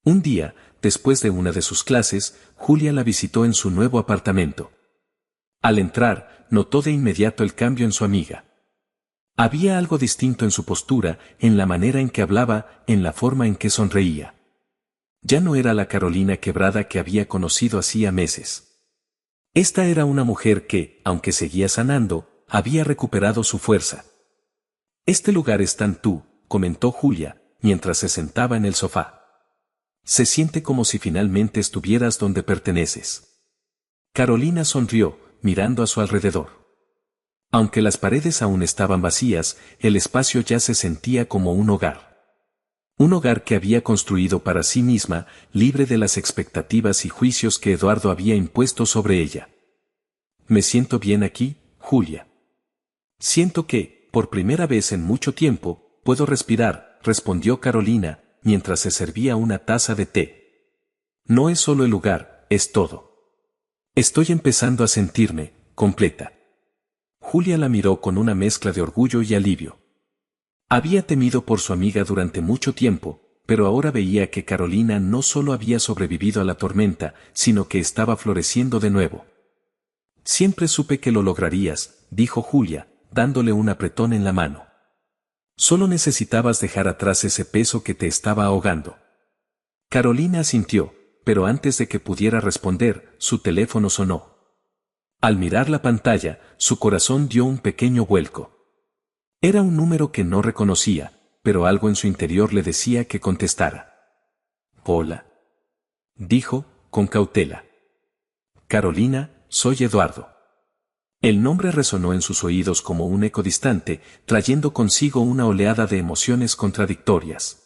Un día, después de una de sus clases, Julia la visitó en su nuevo apartamento. Al entrar, notó de inmediato el cambio en su amiga. Había algo distinto en su postura, en la manera en que hablaba, en la forma en que sonreía. Ya no era la Carolina quebrada que había conocido hacía meses. Esta era una mujer que, aunque seguía sanando, había recuperado su fuerza. «Este lugar es tan tú», comentó Julia, mientras se sentaba en el sofá. «Se siente como si finalmente estuvieras donde perteneces». Carolina sonrió, mirando a su alrededor. Aunque las paredes aún estaban vacías, el espacio ya se sentía como un hogar. Un hogar que había construido para sí misma, libre de las expectativas y juicios que Eduardo había impuesto sobre ella. «Me siento bien aquí, Julia. Siento que, por primera vez en mucho tiempo, puedo respirar», respondió Carolina, mientras se servía una taza de té. «No es solo el lugar, es todo. Estoy empezando a sentirme completa». Julia la miró con una mezcla de orgullo y alivio. Había temido por su amiga durante mucho tiempo, pero ahora veía que Carolina no solo había sobrevivido a la tormenta, sino que estaba floreciendo de nuevo. «Siempre supe que lo lograrías», dijo Julia, dándole un apretón en la mano. «Solo necesitabas dejar atrás ese peso que te estaba ahogando». Carolina asintió, pero antes de que pudiera responder, su teléfono sonó. Al mirar la pantalla, su corazón dio un pequeño vuelco. Era un número que no reconocía, pero algo en su interior le decía que contestara. «Hola», dijo, con cautela. «Carolina, soy Eduardo». El nombre resonó en sus oídos como un eco distante, trayendo consigo una oleada de emociones contradictorias.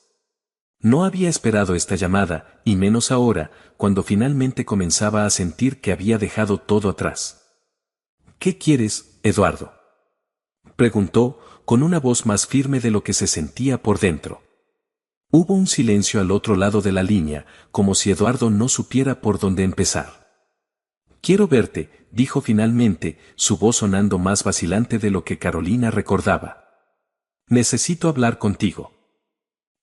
No había esperado esta llamada, y menos ahora, cuando finalmente comenzaba a sentir que había dejado todo atrás. «¿Qué quieres, Eduardo? Preguntó, con una voz más firme de lo que se sentía por dentro. Hubo un silencio al otro lado de la línea, como si Eduardo no supiera por dónde empezar. Quiero verte, dijo finalmente, su voz sonando más vacilante de lo que Carolina recordaba. Necesito hablar contigo.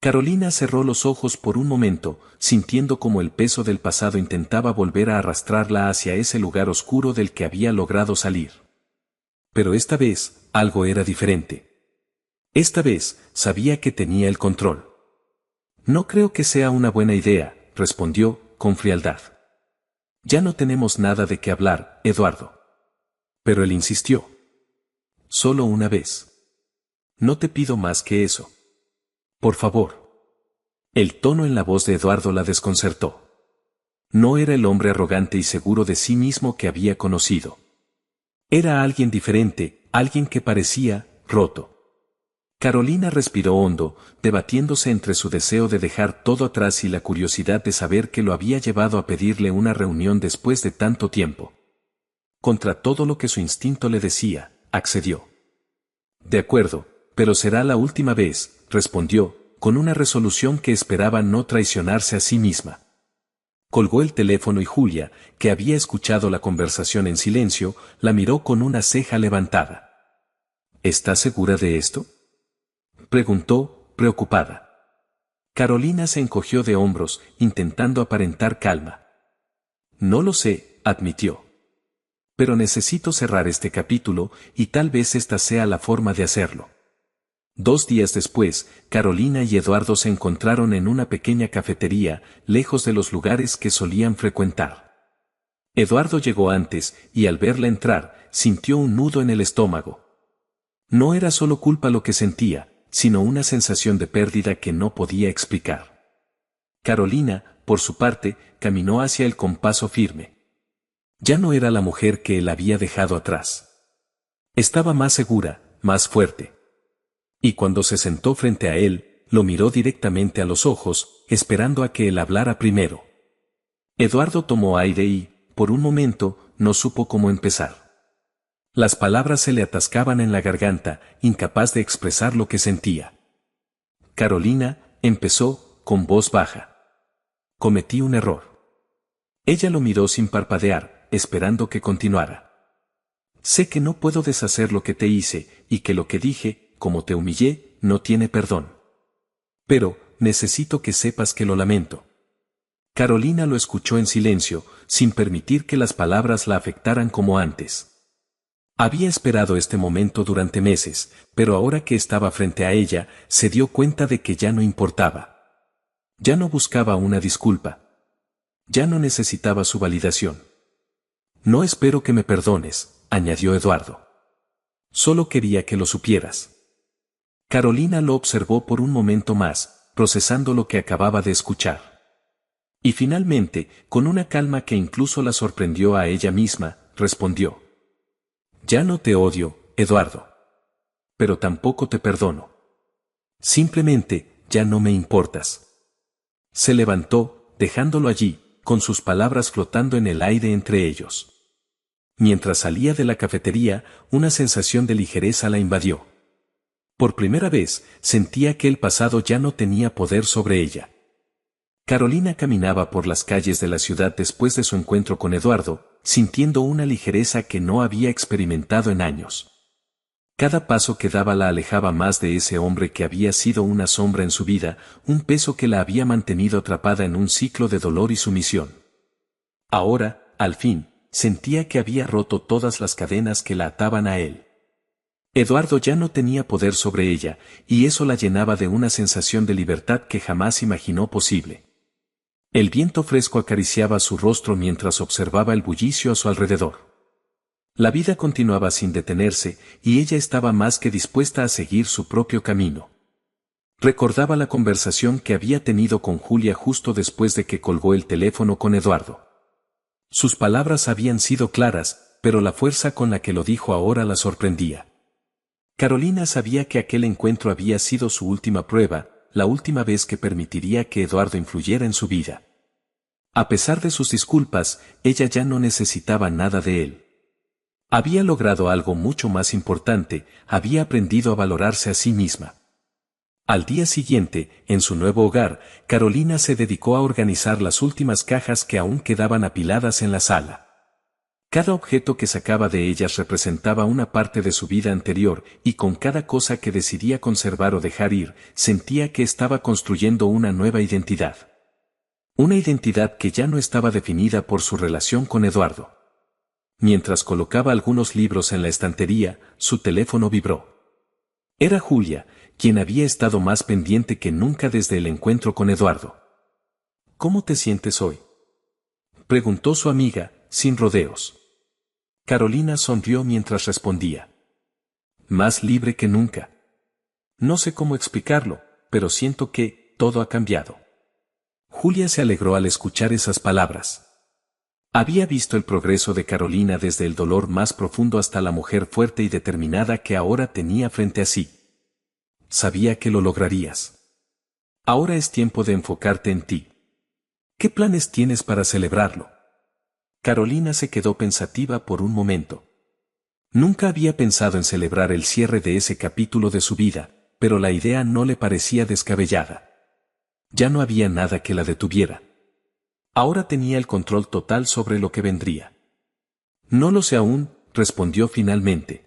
Carolina cerró los ojos por un momento, sintiendo como el peso del pasado intentaba volver a arrastrarla hacia ese lugar oscuro del que había logrado salir. Pero esta vez, algo era diferente. Esta vez, sabía que tenía el control. No creo que sea una buena idea, respondió, con frialdad. Ya no tenemos nada de qué hablar, Eduardo. Pero él insistió. Solo una vez. No te pido más que eso. Por favor. El tono en la voz de Eduardo la desconcertó. No era el hombre arrogante y seguro de sí mismo que había conocido. Era alguien diferente, alguien que parecía roto. Carolina respiró hondo, debatiéndose entre su deseo de dejar todo atrás y la curiosidad de saber qué lo había llevado a pedirle una reunión después de tanto tiempo. Contra todo lo que su instinto le decía, accedió. De acuerdo, pero será la última vez, respondió, con una resolución que esperaba no traicionarse a sí misma. Colgó el teléfono y Julia, que había escuchado la conversación en silencio, la miró con una ceja levantada. ¿Estás segura de esto?, preguntó, preocupada. Carolina se encogió de hombros, intentando aparentar calma. No lo sé, admitió. Pero necesito cerrar este capítulo, y tal vez esta sea la forma de hacerlo. 2 días después, Carolina y Eduardo se encontraron en una pequeña cafetería, lejos de los lugares que solían frecuentar. Eduardo llegó antes, y al verla entrar, sintió un nudo en el estómago. No era solo culpa lo que sentía, sino una sensación de pérdida que no podía explicar. Carolina, por su parte, caminó hacia él con paso firme. Ya no era la mujer que él había dejado atrás. Estaba más segura, más fuerte. Y cuando se sentó frente a él, lo miró directamente a los ojos, esperando a que él hablara primero. Eduardo tomó aire y, por un momento, no supo cómo empezar. Las palabras se le atascaban en la garganta, incapaz de expresar lo que sentía. Carolina, empezó, con voz baja. Cometí un error. Ella lo miró sin parpadear, esperando que continuara. Sé que no puedo deshacer lo que te hice, y que lo que dije, como te humillé, no tiene perdón. Pero, necesito que sepas que lo lamento. Carolina lo escuchó en silencio, sin permitir que las palabras la afectaran como antes. Había esperado este momento durante meses, pero ahora que estaba frente a ella, se dio cuenta de que ya no importaba. Ya no buscaba una disculpa. Ya no necesitaba su validación. No espero que me perdones, añadió Eduardo. Solo quería que lo supieras. Carolina lo observó por un momento más, procesando lo que acababa de escuchar. Y finalmente, con una calma que incluso la sorprendió a ella misma, respondió. Ya no te odio, Eduardo. Pero tampoco te perdono. Simplemente, ya no me importas. Se levantó, dejándolo allí, con sus palabras flotando en el aire entre ellos. Mientras salía de la cafetería, una sensación de ligereza la invadió. Por primera vez, sentía que el pasado ya no tenía poder sobre ella. Carolina caminaba por las calles de la ciudad después de su encuentro con Eduardo, sintiendo una ligereza que no había experimentado en años. Cada paso que daba la alejaba más de ese hombre que había sido una sombra en su vida, un peso que la había mantenido atrapada en un ciclo de dolor y sumisión. Ahora, al fin, sentía que había roto todas las cadenas que la ataban a él. Eduardo ya no tenía poder sobre ella, y eso la llenaba de una sensación de libertad que jamás imaginó posible. El viento fresco acariciaba su rostro mientras observaba el bullicio a su alrededor. La vida continuaba sin detenerse, y ella estaba más que dispuesta a seguir su propio camino. Recordaba la conversación que había tenido con Julia justo después de que colgó el teléfono con Eduardo. Sus palabras habían sido claras, pero la fuerza con la que lo dijo ahora la sorprendía. Carolina sabía que aquel encuentro había sido su última prueba, la última vez que permitiría que Eduardo influyera en su vida. A pesar de sus disculpas, ella ya no necesitaba nada de él. Había logrado algo mucho más importante, había aprendido a valorarse a sí misma. Al día siguiente, en su nuevo hogar, Carolina se dedicó a organizar las últimas cajas que aún quedaban apiladas en la sala. Cada objeto que sacaba de ellas representaba una parte de su vida anterior, y con cada cosa que decidía conservar o dejar ir, sentía que estaba construyendo una nueva identidad. Una identidad que ya no estaba definida por su relación con Eduardo. Mientras colocaba algunos libros en la estantería, su teléfono vibró. Era Julia, quien había estado más pendiente que nunca desde el encuentro con Eduardo. ¿Cómo te sientes hoy?, preguntó su amiga, sin rodeos. Carolina sonrió mientras respondía. Más libre que nunca. No sé cómo explicarlo, pero siento que todo ha cambiado. Julia se alegró al escuchar esas palabras. Había visto el progreso de Carolina desde el dolor más profundo hasta la mujer fuerte y determinada que ahora tenía frente a sí. Sabía que lo lograrías. Ahora es tiempo de enfocarte en ti. ¿Qué planes tienes para celebrarlo? Carolina se quedó pensativa por un momento. Nunca había pensado en celebrar el cierre de ese capítulo de su vida, pero la idea no le parecía descabellada. Ya no había nada que la detuviera. Ahora tenía el control total sobre lo que vendría. No lo sé aún, respondió finalmente.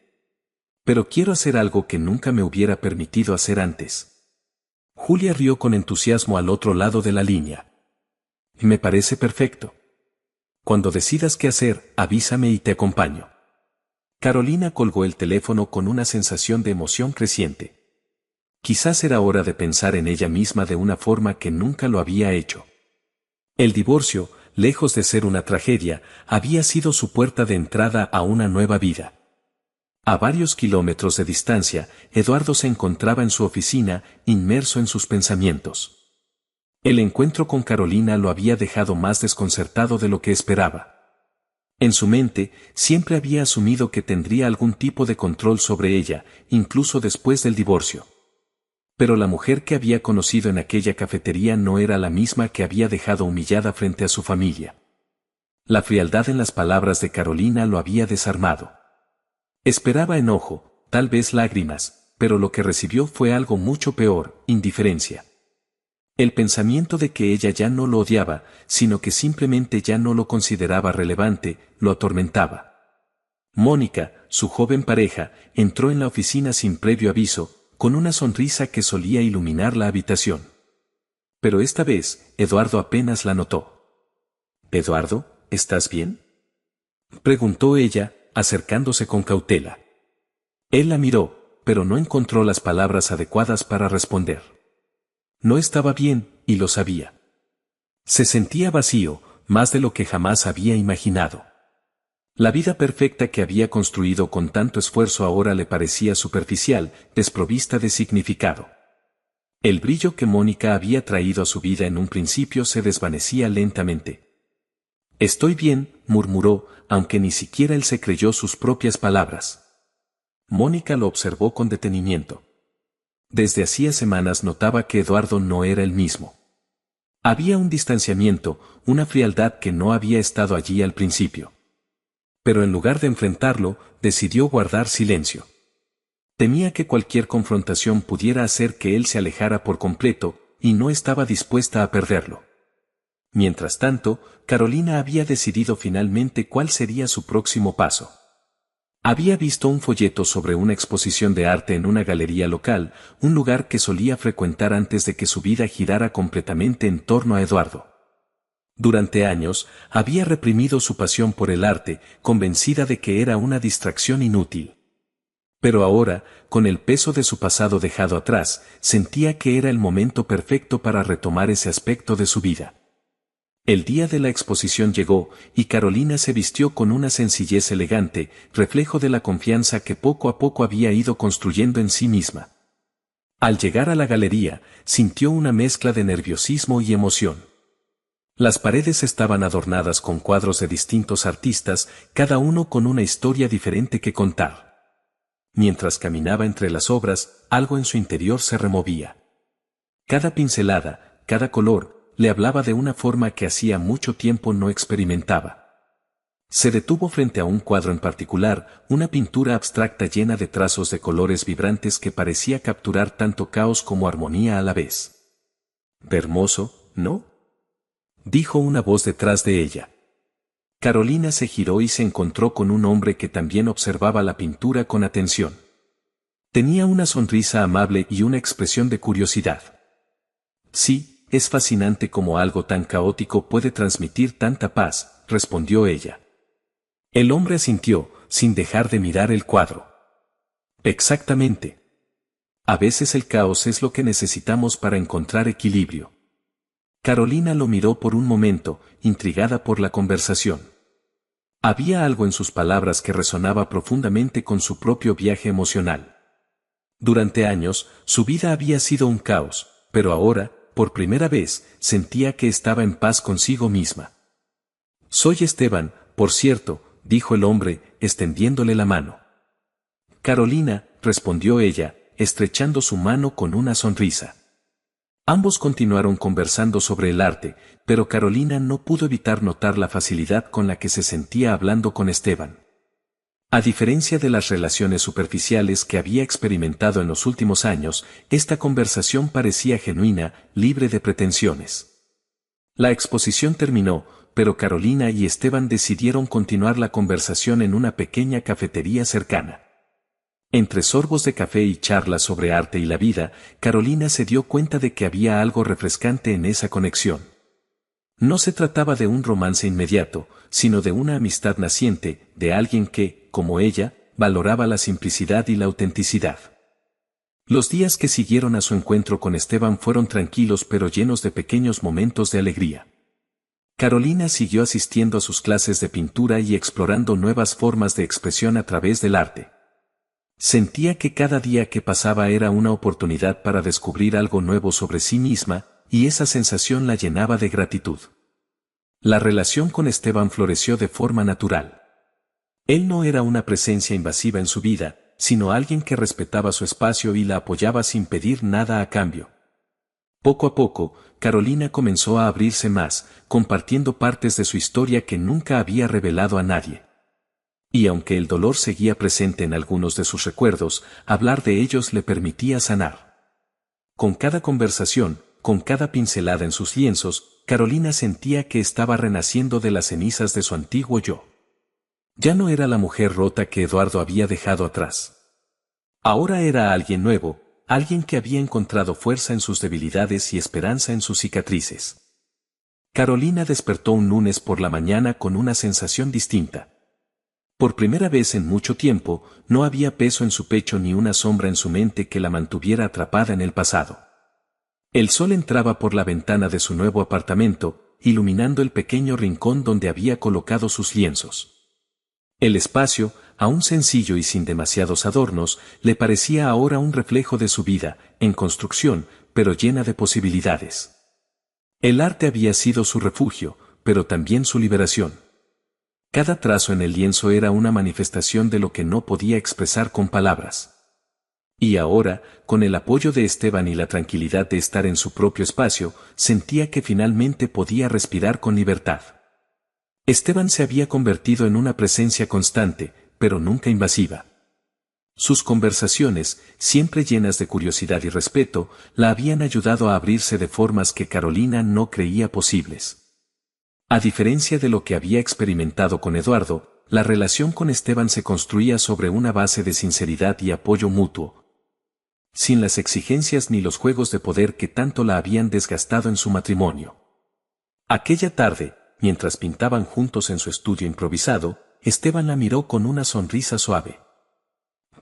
Pero quiero hacer algo que nunca me hubiera permitido hacer antes. Julia rió con entusiasmo al otro lado de la línea. Me parece perfecto. Cuando decidas qué hacer, avísame y te acompaño. Carolina colgó el teléfono con una sensación de emoción creciente. Quizás era hora de pensar en ella misma de una forma que nunca lo había hecho. El divorcio, lejos de ser una tragedia, había sido su puerta de entrada a una nueva vida. A varios kilómetros de distancia, Eduardo se encontraba en su oficina, inmerso en sus pensamientos. El encuentro con Carolina lo había dejado más desconcertado de lo que esperaba. En su mente, siempre había asumido que tendría algún tipo de control sobre ella, incluso después del divorcio. Pero la mujer que había conocido en aquella cafetería no era la misma que había dejado humillada frente a su familia. La frialdad en las palabras de Carolina lo había desarmado. Esperaba enojo, tal vez lágrimas, pero lo que recibió fue algo mucho peor, indiferencia. El pensamiento de que ella ya no lo odiaba, sino que simplemente ya no lo consideraba relevante, lo atormentaba. Mónica, su joven pareja, entró en la oficina sin previo aviso, con una sonrisa que solía iluminar la habitación. Pero esta vez, Eduardo apenas la notó. «Eduardo, ¿estás bien?», preguntó ella, acercándose con cautela. Él la miró, pero no encontró las palabras adecuadas para responder. No estaba bien, y lo sabía. Se sentía vacío, más de lo que jamás había imaginado. La vida perfecta que había construido con tanto esfuerzo ahora le parecía superficial, desprovista de significado. El brillo que Mónica había traído a su vida en un principio se desvanecía lentamente. «Estoy bien», murmuró, aunque ni siquiera él se creyó sus propias palabras. Mónica lo observó con detenimiento. Desde hacía semanas notaba que Eduardo no era el mismo. Había un distanciamiento, una frialdad que no había estado allí al principio. Pero en lugar de enfrentarlo, decidió guardar silencio. Temía que cualquier confrontación pudiera hacer que él se alejara por completo, y no estaba dispuesta a perderlo. Mientras tanto, Carolina había decidido finalmente cuál sería su próximo paso. Había visto un folleto sobre una exposición de arte en una galería local, un lugar que solía frecuentar antes de que su vida girara completamente en torno a Eduardo. Durante años, había reprimido su pasión por el arte, convencida de que era una distracción inútil. Pero ahora, con el peso de su pasado dejado atrás, sentía que era el momento perfecto para retomar ese aspecto de su vida. El día de la exposición llegó, y Carolina se vistió con una sencillez elegante, reflejo de la confianza que poco a poco había ido construyendo en sí misma. Al llegar a la galería, sintió una mezcla de nerviosismo y emoción. Las paredes estaban adornadas con cuadros de distintos artistas, cada uno con una historia diferente que contar. Mientras caminaba entre las obras, algo en su interior se removía. Cada pincelada, cada color, le hablaba de una forma que hacía mucho tiempo no experimentaba. Se detuvo frente a un cuadro en particular, una pintura abstracta llena de trazos de colores vibrantes que parecía capturar tanto caos como armonía a la vez. «Hermoso, ¿no?», dijo una voz detrás de ella. Carolina se giró y se encontró con un hombre que también observaba la pintura con atención. Tenía una sonrisa amable y una expresión de curiosidad. «Sí, es fascinante cómo algo tan caótico puede transmitir tanta paz», respondió ella. El hombre asintió, sin dejar de mirar el cuadro. «Exactamente. A veces el caos es lo que necesitamos para encontrar equilibrio». Carolina lo miró por un momento, intrigada por la conversación. Había algo en sus palabras que resonaba profundamente con su propio viaje emocional. Durante años, su vida había sido un caos, pero ahora, por primera vez, sentía que estaba en paz consigo misma. «Soy Esteban, por cierto», dijo el hombre, extendiéndole la mano. «Carolina», respondió ella, estrechando su mano con una sonrisa. Ambos continuaron conversando sobre el arte, pero Carolina no pudo evitar notar la facilidad con la que se sentía hablando con Esteban. A diferencia de las relaciones superficiales que había experimentado en los últimos años, esta conversación parecía genuina, libre de pretensiones. La exposición terminó, pero Carolina y Esteban decidieron continuar la conversación en una pequeña cafetería cercana. Entre sorbos de café y charlas sobre arte y la vida, Carolina se dio cuenta de que había algo refrescante en esa conexión. No se trataba de un romance inmediato, sino de una amistad naciente, de alguien que, como ella, valoraba la simplicidad y la autenticidad. Los días que siguieron a su encuentro con Esteban fueron tranquilos pero llenos de pequeños momentos de alegría. Carolina siguió asistiendo a sus clases de pintura y explorando nuevas formas de expresión a través del arte. Sentía que cada día que pasaba era una oportunidad para descubrir algo nuevo sobre sí misma, y esa sensación la llenaba de gratitud. La relación con Esteban floreció de forma natural. Él no era una presencia invasiva en su vida, sino alguien que respetaba su espacio y la apoyaba sin pedir nada a cambio. Poco a poco, Carolina comenzó a abrirse más, compartiendo partes de su historia que nunca había revelado a nadie. Y aunque el dolor seguía presente en algunos de sus recuerdos, hablar de ellos le permitía sanar. Con cada conversación, con cada pincelada en sus lienzos, Carolina sentía que estaba renaciendo de las cenizas de su antiguo yo. Ya no era la mujer rota que Eduardo había dejado atrás. Ahora era alguien nuevo, alguien que había encontrado fuerza en sus debilidades y esperanza en sus cicatrices. Carolina despertó un lunes por la mañana con una sensación distinta. Por primera vez en mucho tiempo, no había peso en su pecho ni una sombra en su mente que la mantuviera atrapada en el pasado. El sol entraba por la ventana de su nuevo apartamento, iluminando el pequeño rincón donde había colocado sus lienzos. El espacio, aún sencillo y sin demasiados adornos, le parecía ahora un reflejo de su vida, en construcción, pero llena de posibilidades. El arte había sido su refugio, pero también su liberación. Cada trazo en el lienzo era una manifestación de lo que no podía expresar con palabras. Y ahora, con el apoyo de Esteban y la tranquilidad de estar en su propio espacio, sentía que finalmente podía respirar con libertad. Esteban se había convertido en una presencia constante, pero nunca invasiva. Sus conversaciones, siempre llenas de curiosidad y respeto, la habían ayudado a abrirse de formas que Carolina no creía posibles. A diferencia de lo que había experimentado con Eduardo, la relación con Esteban se construía sobre una base de sinceridad y apoyo mutuo, sin las exigencias ni los juegos de poder que tanto la habían desgastado en su matrimonio. Aquella tarde, mientras pintaban juntos en su estudio improvisado, Esteban la miró con una sonrisa suave.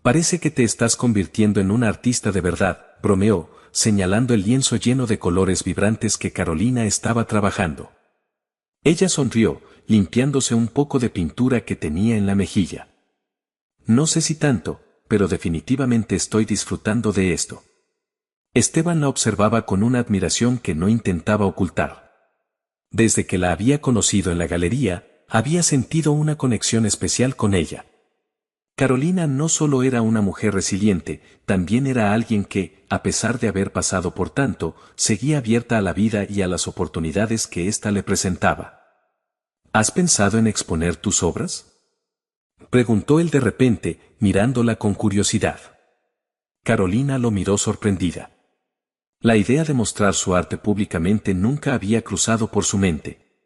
«Parece que te estás convirtiendo en una artista de verdad», bromeó, señalando el lienzo lleno de colores vibrantes que Carolina estaba trabajando. Ella sonrió, limpiándose un poco de pintura que tenía en la mejilla. «No sé si tanto, pero definitivamente estoy disfrutando de esto». Esteban la observaba con una admiración que no intentaba ocultar. Desde que la había conocido en la galería, había sentido una conexión especial con ella. Carolina no solo era una mujer resiliente, también era alguien que, a pesar de haber pasado por tanto, seguía abierta a la vida y a las oportunidades que ésta le presentaba. ¿Has pensado en exponer tus obras? Preguntó él de repente, mirándola con curiosidad. Carolina lo miró sorprendida. La idea de mostrar su arte públicamente nunca había cruzado por su mente.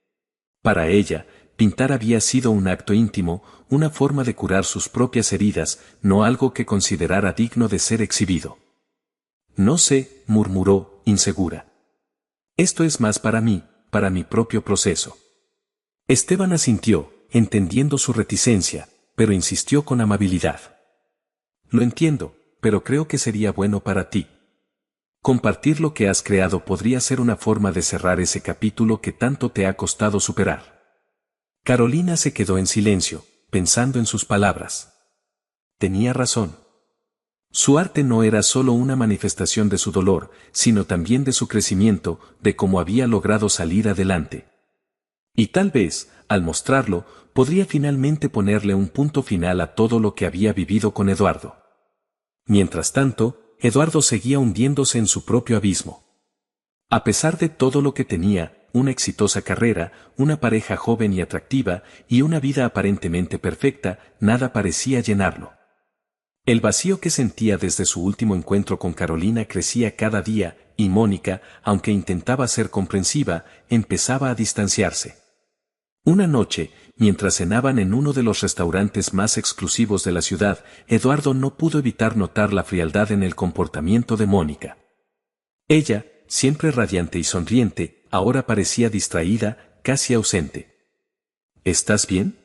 Para ella, pintar había sido un acto íntimo, una forma de curar sus propias heridas, no algo que considerara digno de ser exhibido. No sé, murmuró, insegura. Esto es más para mí, para mi propio proceso. Esteban asintió, entendiendo su reticencia, pero insistió con amabilidad. Lo entiendo, pero creo que sería bueno para ti. Compartir lo que has creado podría ser una forma de cerrar ese capítulo que tanto te ha costado superar. Carolina se quedó en silencio, pensando en sus palabras. Tenía razón. Su arte no era solo una manifestación de su dolor, sino también de su crecimiento, de cómo había logrado salir adelante. Y tal vez, al mostrarlo, podría finalmente ponerle un punto final a todo lo que había vivido con Eduardo. Mientras tanto, Eduardo seguía hundiéndose en su propio abismo. A pesar de todo lo que tenía, una exitosa carrera, una pareja joven y atractiva, y una vida aparentemente perfecta, nada parecía llenarlo. El vacío que sentía desde su último encuentro con Carolina crecía cada día, y Mónica, aunque intentaba ser comprensiva, empezaba a distanciarse. Una noche, mientras cenaban en uno de los restaurantes más exclusivos de la ciudad, Eduardo no pudo evitar notar la frialdad en el comportamiento de Mónica. Ella, siempre radiante y sonriente, ahora parecía distraída, casi ausente. ¿Estás bien?,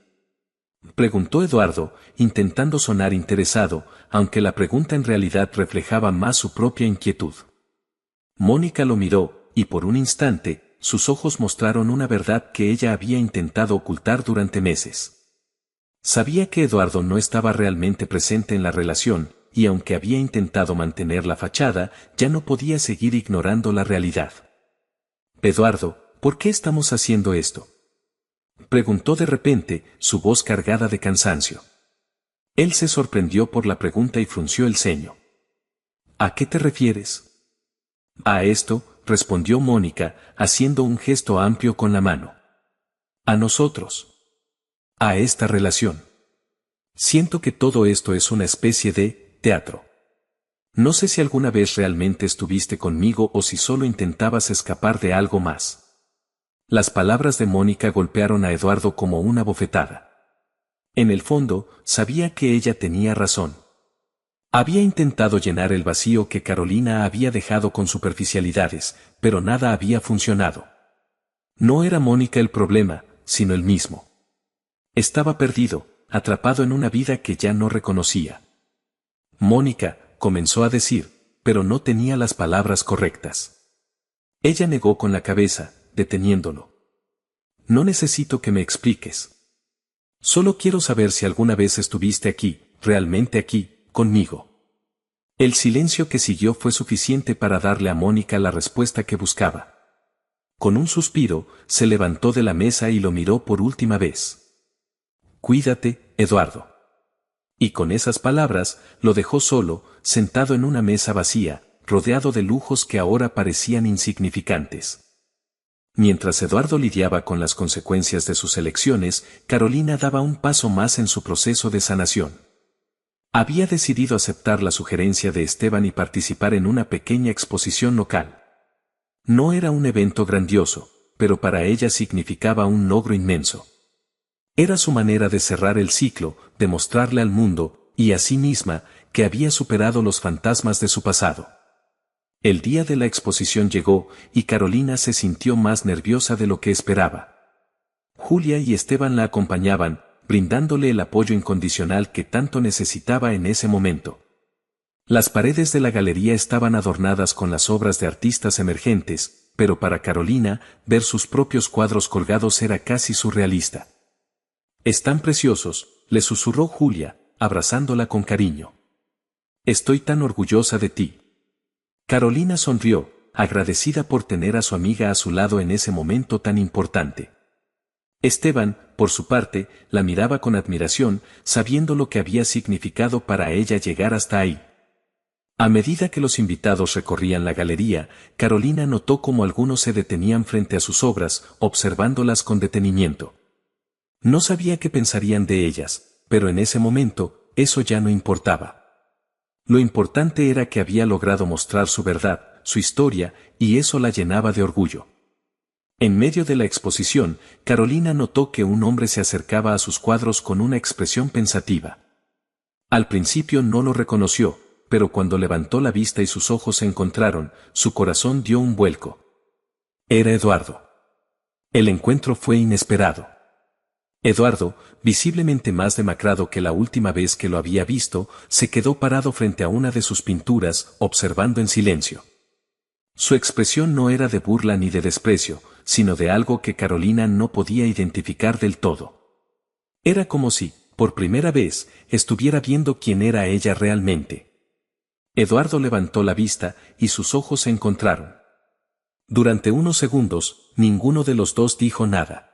preguntó Eduardo, intentando sonar interesado, aunque la pregunta en realidad reflejaba más su propia inquietud. Mónica lo miró, y por un instante, sus ojos mostraron una verdad que ella había intentado ocultar durante meses. Sabía que Eduardo no estaba realmente presente en la relación, y aunque había intentado mantener la fachada, ya no podía seguir ignorando la realidad. Eduardo, ¿por qué estamos haciendo esto?, preguntó de repente, su voz cargada de cansancio. Él se sorprendió por la pregunta y frunció el ceño. ¿A qué te refieres? A esto, respondió Mónica, haciendo un gesto amplio con la mano. A nosotros. A esta relación. Siento que todo esto es una especie de teatro. No sé si alguna vez realmente estuviste conmigo o si solo intentabas escapar de algo más. Las palabras de Mónica golpearon a Eduardo como una bofetada. En el fondo, sabía que ella tenía razón. Había intentado llenar el vacío que Carolina había dejado con superficialidades, pero nada había funcionado. No era Mónica el problema, sino él mismo. Estaba perdido, atrapado en una vida que ya no reconocía. Mónica, comenzó a decir, pero no tenía las palabras correctas. Ella negó con la cabeza, deteniéndolo. No necesito que me expliques. Solo quiero saber si alguna vez estuviste aquí, realmente aquí, conmigo. El silencio que siguió fue suficiente para darle a Mónica la respuesta que buscaba. Con un suspiro, se levantó de la mesa y lo miró por última vez. Cuídate, Eduardo. Y con esas palabras, lo dejó solo, sentado en una mesa vacía, rodeado de lujos que ahora parecían insignificantes. Mientras Eduardo lidiaba con las consecuencias de sus elecciones, Carolina daba un paso más en su proceso de sanación. Había decidido aceptar la sugerencia de Esteban y participar en una pequeña exposición local. No era un evento grandioso, pero para ella significaba un logro inmenso. Era su manera de cerrar el ciclo, de mostrarle al mundo, y a sí misma, que había superado los fantasmas de su pasado. El día de la exposición llegó, y Carolina se sintió más nerviosa de lo que esperaba. Julia y Esteban la acompañaban, brindándole el apoyo incondicional que tanto necesitaba en ese momento. Las paredes de la galería estaban adornadas con las obras de artistas emergentes, pero para Carolina, ver sus propios cuadros colgados era casi surrealista. «Están preciosos», le susurró Julia, abrazándola con cariño. «Estoy tan orgullosa de ti». Carolina sonrió, agradecida por tener a su amiga a su lado en ese momento tan importante. Esteban, por su parte, la miraba con admiración, sabiendo lo que había significado para ella llegar hasta ahí. A medida que los invitados recorrían la galería, Carolina notó cómo algunos se detenían frente a sus obras, observándolas con detenimiento. No sabía qué pensarían de ellas, pero en ese momento, eso ya no importaba. Lo importante era que había logrado mostrar su verdad, su historia, y eso la llenaba de orgullo. En medio de la exposición, Carolina notó que un hombre se acercaba a sus cuadros con una expresión pensativa. Al principio no lo reconoció, pero cuando levantó la vista y sus ojos se encontraron, su corazón dio un vuelco. Era Eduardo. El encuentro fue inesperado. Eduardo, visiblemente más demacrado que la última vez que lo había visto, se quedó parado frente a una de sus pinturas, observando en silencio. Su expresión no era de burla ni de desprecio, sino de algo que Carolina no podía identificar del todo. Era como si, por primera vez, estuviera viendo quién era ella realmente. Eduardo levantó la vista, y sus ojos se encontraron. Durante unos segundos, ninguno de los dos dijo nada.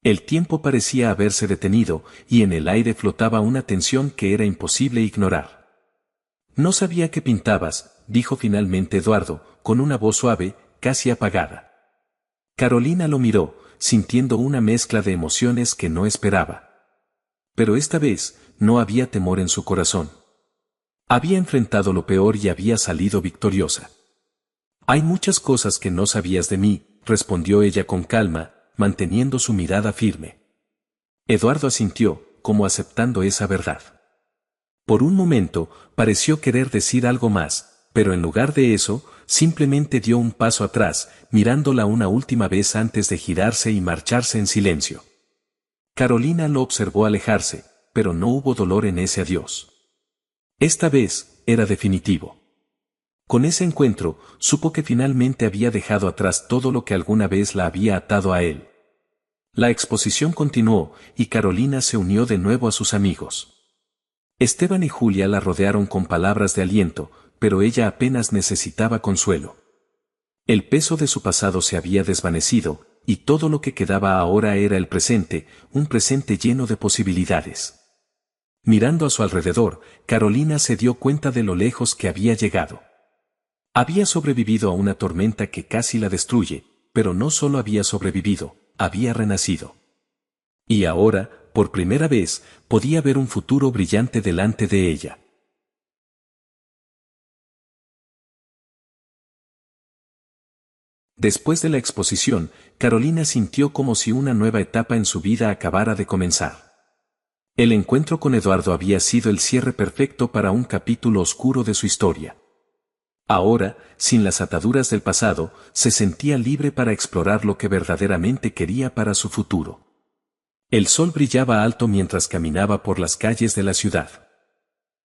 El tiempo parecía haberse detenido, y en el aire flotaba una tensión que era imposible ignorar. No sabía qué pintabas, dijo finalmente Eduardo, con una voz suave, casi apagada. Carolina lo miró, sintiendo una mezcla de emociones que no esperaba. Pero esta vez, no había temor en su corazón. Había enfrentado lo peor y había salido victoriosa. Hay muchas cosas que no sabías de mí, respondió ella con calma, manteniendo su mirada firme. Eduardo asintió, como aceptando esa verdad. Por un momento, pareció querer decir algo más, pero en lugar de eso, simplemente dio un paso atrás, mirándola una última vez antes de girarse y marcharse en silencio. Carolina lo observó alejarse, pero no hubo dolor en ese adiós. Esta vez, era definitivo. Con ese encuentro, supo que finalmente había dejado atrás todo lo que alguna vez la había atado a él. La exposición continuó, y Carolina se unió de nuevo a sus amigos. Esteban y Julia la rodearon con palabras de aliento, pero ella apenas necesitaba consuelo. El peso de su pasado se había desvanecido, y todo lo que quedaba ahora era el presente, un presente lleno de posibilidades. Mirando a su alrededor, Carolina se dio cuenta de lo lejos que había llegado. Había sobrevivido a una tormenta que casi la destruye, pero no solo había sobrevivido, había renacido. Y ahora, por primera vez, podía ver un futuro brillante delante de ella. Después de la exposición, Carolina sintió como si una nueva etapa en su vida acabara de comenzar. El encuentro con Eduardo había sido el cierre perfecto para un capítulo oscuro de su historia. Ahora, sin las ataduras del pasado, se sentía libre para explorar lo que verdaderamente quería para su futuro. El sol brillaba alto mientras caminaba por las calles de la ciudad.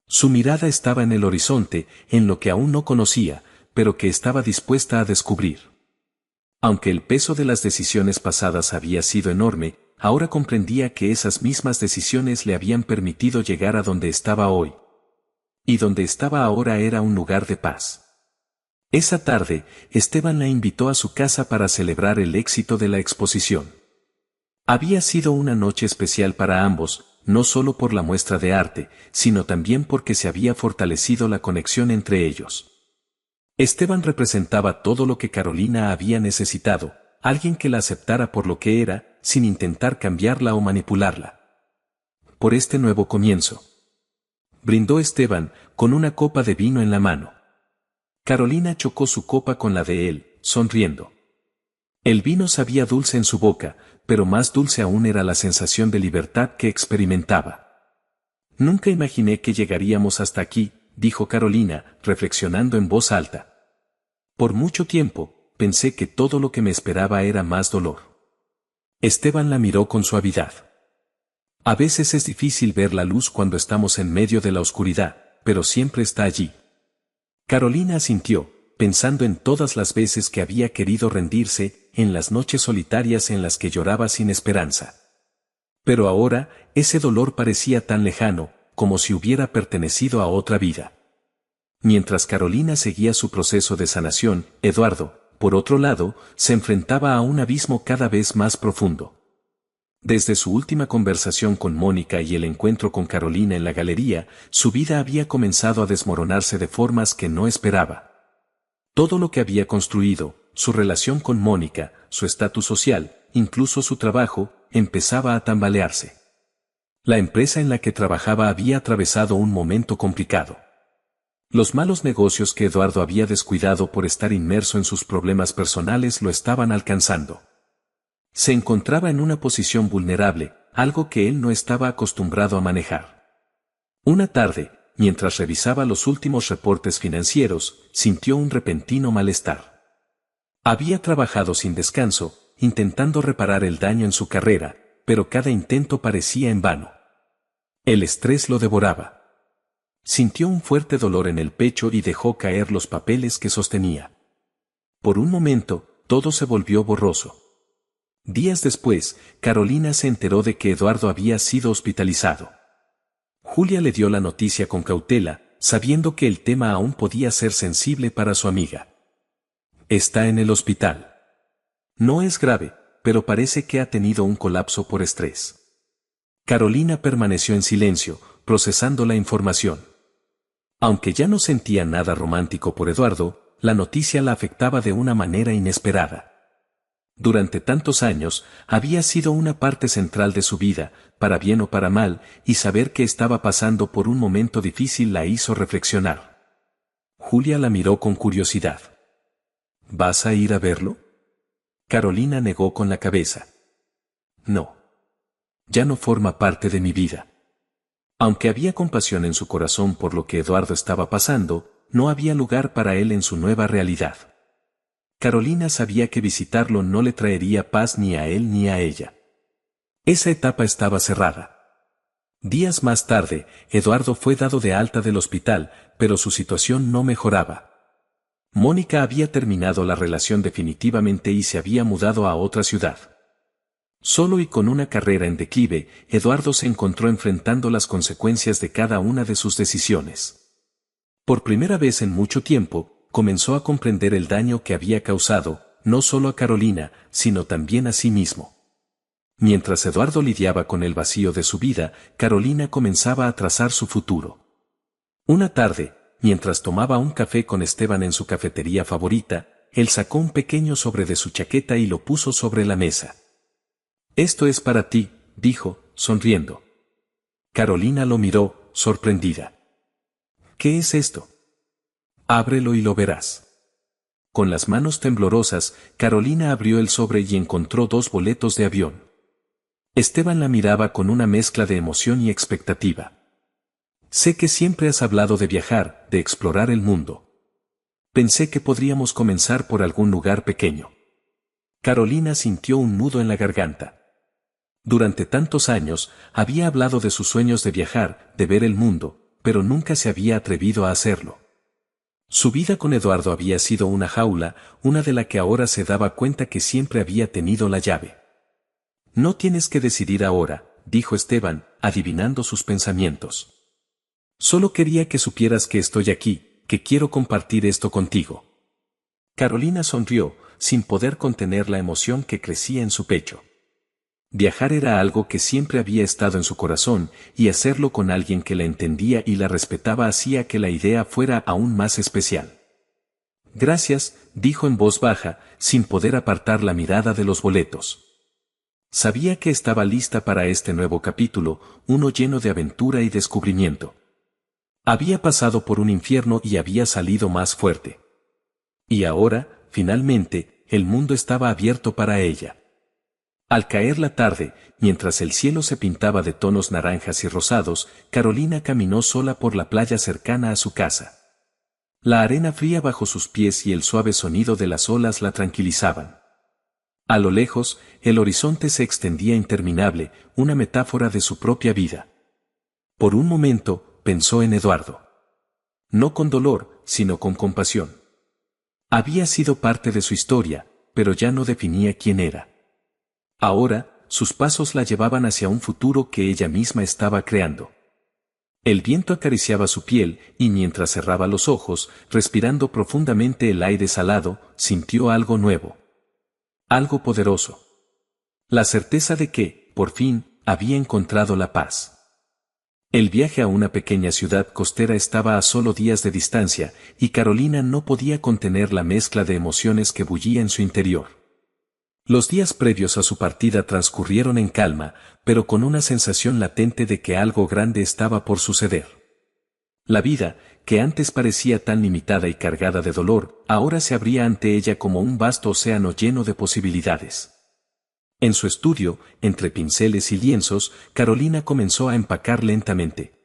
Su mirada estaba en el horizonte, en lo que aún no conocía, pero que estaba dispuesta a descubrir. Aunque el peso de las decisiones pasadas había sido enorme, ahora comprendía que esas mismas decisiones le habían permitido llegar a donde estaba hoy. Y donde estaba ahora era un lugar de paz. Esa tarde, Esteban la invitó a su casa para celebrar el éxito de la exposición. Había sido una noche especial para ambos, no solo por la muestra de arte, sino también porque se había fortalecido la conexión entre ellos. Esteban representaba todo lo que Carolina había necesitado, alguien que la aceptara por lo que era, sin intentar cambiarla o manipularla. Por este nuevo comienzo. Brindó Esteban, con una copa de vino en la mano. Carolina chocó su copa con la de él, sonriendo. El vino sabía dulce en su boca, pero más dulce aún era la sensación de libertad que experimentaba. Nunca imaginé que llegaríamos hasta aquí, dijo Carolina, reflexionando en voz alta. Por mucho tiempo, pensé que todo lo que me esperaba era más dolor. Esteban la miró con suavidad. A veces es difícil ver la luz cuando estamos en medio de la oscuridad, pero siempre está allí. Carolina asintió, pensando en todas las veces que había querido rendirse, en las noches solitarias en las que lloraba sin esperanza. Pero ahora, ese dolor parecía tan lejano, como si hubiera pertenecido a otra vida. Mientras Carolina seguía su proceso de sanación, Eduardo, por otro lado, se enfrentaba a un abismo cada vez más profundo. Desde su última conversación con Mónica y el encuentro con Carolina en la galería, su vida había comenzado a desmoronarse de formas que no esperaba. Todo lo que había construido, su relación con Mónica, su estatus social, incluso su trabajo, empezaba a tambalearse. La empresa en la que trabajaba había atravesado un momento complicado. Los malos negocios que Eduardo había descuidado por estar inmerso en sus problemas personales lo estaban alcanzando. Se encontraba en una posición vulnerable, algo que él no estaba acostumbrado a manejar. Una tarde, mientras revisaba los últimos reportes financieros, sintió un repentino malestar. Había trabajado sin descanso, intentando reparar el daño en su carrera, pero cada intento parecía en vano. El estrés lo devoraba. Sintió un fuerte dolor en el pecho y dejó caer los papeles que sostenía. Por un momento, todo se volvió borroso. Días después, Carolina se enteró de que Eduardo había sido hospitalizado. Julia le dio la noticia con cautela, sabiendo que el tema aún podía ser sensible para su amiga. Está en el hospital. No es grave, pero parece que ha tenido un colapso por estrés. Carolina permaneció en silencio, procesando la información. Aunque ya no sentía nada romántico por Eduardo, la noticia la afectaba de una manera inesperada. Durante tantos años, había sido una parte central de su vida, para bien o para mal, y saber que estaba pasando por un momento difícil la hizo reflexionar. Julia la miró con curiosidad. ¿Vas a ir a verlo? Carolina negó con la cabeza. No. Ya no forma parte de mi vida. Aunque había compasión en su corazón por lo que Eduardo estaba pasando, no había lugar para él en su nueva realidad. Carolina sabía que visitarlo no le traería paz ni a él ni a ella. Esa etapa estaba cerrada. Días más tarde, Eduardo fue dado de alta del hospital, pero su situación no mejoraba. Mónica había terminado la relación definitivamente y se había mudado a otra ciudad. Solo y con una carrera en declive, Eduardo se encontró enfrentando las consecuencias de cada una de sus decisiones. Por primera vez en mucho tiempo, comenzó a comprender el daño que había causado, no solo a Carolina, sino también a sí mismo. Mientras Eduardo lidiaba con el vacío de su vida, Carolina comenzaba a trazar su futuro. Una tarde, mientras tomaba un café con Esteban en su cafetería favorita, él sacó un pequeño sobre de su chaqueta y lo puso sobre la mesa. «Esto es para ti», dijo, sonriendo. Carolina lo miró, sorprendida. «¿Qué es esto?» «Ábrelo y lo verás». Con las manos temblorosas, Carolina abrió el sobre y encontró 2 boletos de avión. Esteban la miraba con una mezcla de emoción y expectativa. «Sé que siempre has hablado de viajar, de explorar el mundo. Pensé que podríamos comenzar por algún lugar pequeño». Carolina sintió un nudo en la garganta. Durante tantos años, había hablado de sus sueños de viajar, de ver el mundo, pero nunca se había atrevido a hacerlo. Su vida con Eduardo había sido una jaula, una de la que ahora se daba cuenta que siempre había tenido la llave. «No tienes que decidir ahora», dijo Esteban, adivinando sus pensamientos. «Solo quería que supieras que estoy aquí, que quiero compartir esto contigo». Carolina sonrió, sin poder contener la emoción que crecía en su pecho. Viajar era algo que siempre había estado en su corazón, y hacerlo con alguien que la entendía y la respetaba hacía que la idea fuera aún más especial. «Gracias», dijo en voz baja, sin poder apartar la mirada de los boletos. Sabía que estaba lista para este nuevo capítulo, uno lleno de aventura y descubrimiento. Había pasado por un infierno y había salido más fuerte. Y ahora, finalmente, el mundo estaba abierto para ella. Al caer la tarde, mientras el cielo se pintaba de tonos naranjas y rosados, Carolina caminó sola por la playa cercana a su casa. La arena fría bajo sus pies y el suave sonido de las olas la tranquilizaban. A lo lejos, el horizonte se extendía interminable, una metáfora de su propia vida. Por un momento, pensó en Eduardo. No con dolor, sino con compasión. Había sido parte de su historia, pero ya no definía quién era. Ahora, sus pasos la llevaban hacia un futuro que ella misma estaba creando. El viento acariciaba su piel, y mientras cerraba los ojos, respirando profundamente el aire salado, sintió algo nuevo. Algo poderoso. La certeza de que, por fin, había encontrado la paz. El viaje a una pequeña ciudad costera estaba a solo días de distancia, y Carolina no podía contener la mezcla de emociones que bullía en su interior. Los días previos a su partida transcurrieron en calma, pero con una sensación latente de que algo grande estaba por suceder. La vida, que antes parecía tan limitada y cargada de dolor, ahora se abría ante ella como un vasto océano lleno de posibilidades. En su estudio, entre pinceles y lienzos, Carolina comenzó a empacar lentamente.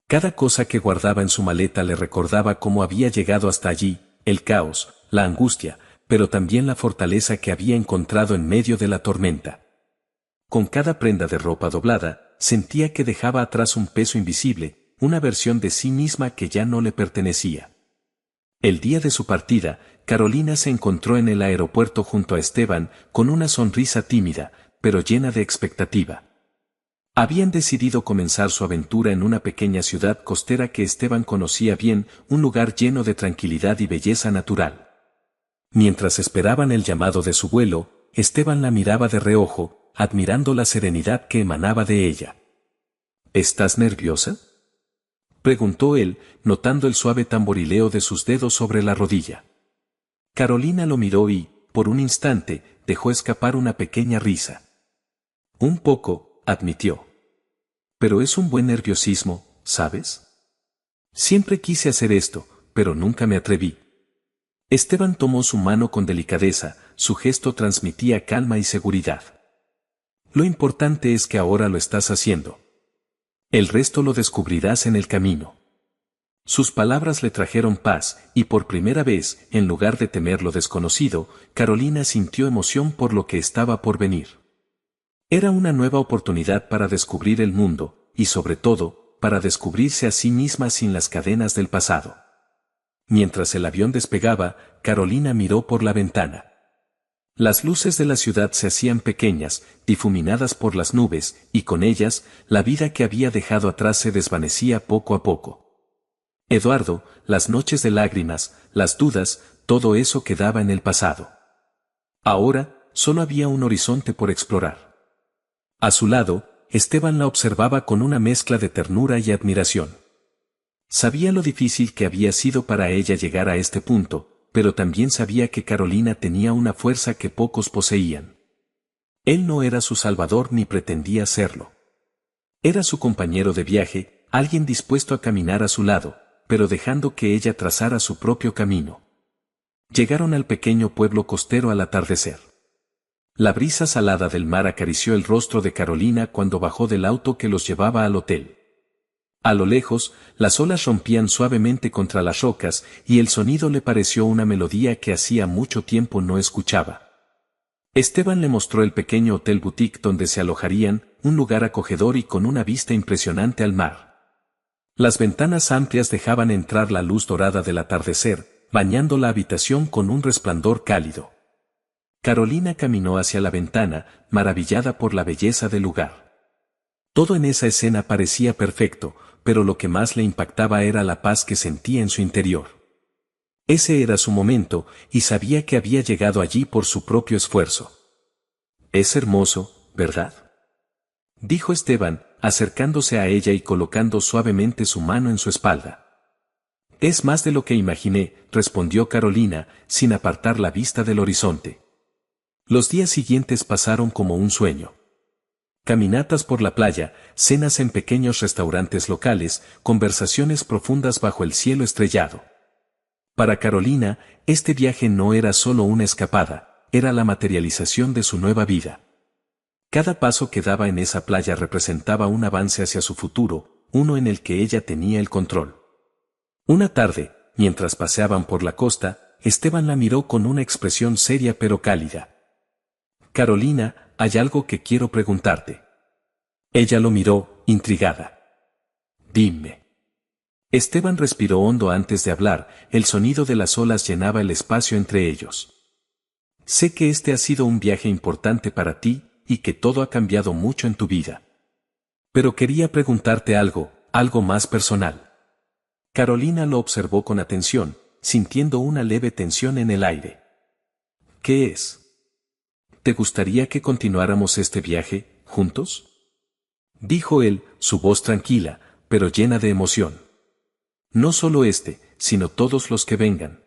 Cada cosa que guardaba en su maleta le recordaba cómo había llegado hasta allí, el caos, la angustia, pero también la fortaleza que había encontrado en medio de la tormenta. Con cada prenda de ropa doblada, sentía que dejaba atrás un peso invisible, una versión de sí misma que ya no le pertenecía. El día de su partida, Carolina se encontró en el aeropuerto junto a Esteban, con una sonrisa tímida, pero llena de expectativa. Habían decidido comenzar su aventura en una pequeña ciudad costera que Esteban conocía bien, un lugar lleno de tranquilidad y belleza natural. Mientras esperaban el llamado de su vuelo, Esteban la miraba de reojo, admirando la serenidad que emanaba de ella. ¿Estás nerviosa?, preguntó él, notando el suave tamborileo de sus dedos sobre la rodilla. Carolina lo miró y, por un instante, dejó escapar una pequeña risa. Un poco, admitió. Pero es un buen nerviosismo, ¿sabes? Siempre quise hacer esto, pero nunca me atreví. Esteban tomó su mano con delicadeza, su gesto transmitía calma y seguridad. Lo importante es que ahora lo estás haciendo. El resto lo descubrirás en el camino. Sus palabras le trajeron paz, y por primera vez, en lugar de temer lo desconocido, Carolina sintió emoción por lo que estaba por venir. Era una nueva oportunidad para descubrir el mundo, y sobre todo, para descubrirse a sí misma sin las cadenas del pasado. Mientras el avión despegaba, Carolina miró por la ventana. Las luces de la ciudad se hacían pequeñas, difuminadas por las nubes, y con ellas, la vida que había dejado atrás se desvanecía poco a poco. Eduardo, las noches de lágrimas, las dudas, todo eso quedaba en el pasado. Ahora, solo había un horizonte por explorar. A su lado, Esteban la observaba con una mezcla de ternura y admiración. Sabía lo difícil que había sido para ella llegar a este punto, pero también sabía que Carolina tenía una fuerza que pocos poseían. Él no era su salvador ni pretendía serlo. Era su compañero de viaje, alguien dispuesto a caminar a su lado, pero dejando que ella trazara su propio camino. Llegaron al pequeño pueblo costero al atardecer. La brisa salada del mar acarició el rostro de Carolina cuando bajó del auto que los llevaba al hotel. A lo lejos, las olas rompían suavemente contra las rocas y el sonido le pareció una melodía que hacía mucho tiempo no escuchaba. Esteban le mostró el pequeño hotel boutique donde se alojarían, un lugar acogedor y con una vista impresionante al mar. Las ventanas amplias dejaban entrar la luz dorada del atardecer, bañando la habitación con un resplandor cálido. Carolina caminó hacia la ventana, maravillada por la belleza del lugar. Todo en esa escena parecía perfecto, pero lo que más le impactaba era la paz que sentía en su interior. Ese era su momento, y sabía que había llegado allí por su propio esfuerzo. «Es hermoso, ¿verdad?», dijo Esteban, acercándose a ella y colocando suavemente su mano en su espalda. «Es más de lo que imaginé», respondió Carolina, sin apartar la vista del horizonte. Los días siguientes pasaron como un sueño. Caminatas por la playa, cenas en pequeños restaurantes locales, conversaciones profundas bajo el cielo estrellado. Para Carolina, este viaje no era solo una escapada, era la materialización de su nueva vida. Cada paso que daba en esa playa representaba un avance hacia su futuro, uno en el que ella tenía el control. Una tarde, mientras paseaban por la costa, Esteban la miró con una expresión seria pero cálida. «Carolina, hay algo que quiero preguntarte». Ella lo miró, intrigada. «Dime». Esteban respiró hondo antes de hablar, el sonido de las olas llenaba el espacio entre ellos. «Sé que este ha sido un viaje importante para ti, y que todo ha cambiado mucho en tu vida. Pero quería preguntarte algo más personal». Carolina lo observó con atención, sintiendo una leve tensión en el aire. «¿Qué es? ¿Te gustaría que continuáramos este viaje, juntos?», dijo él, su voz tranquila, pero llena de emoción. «No solo este, sino todos los que vengan.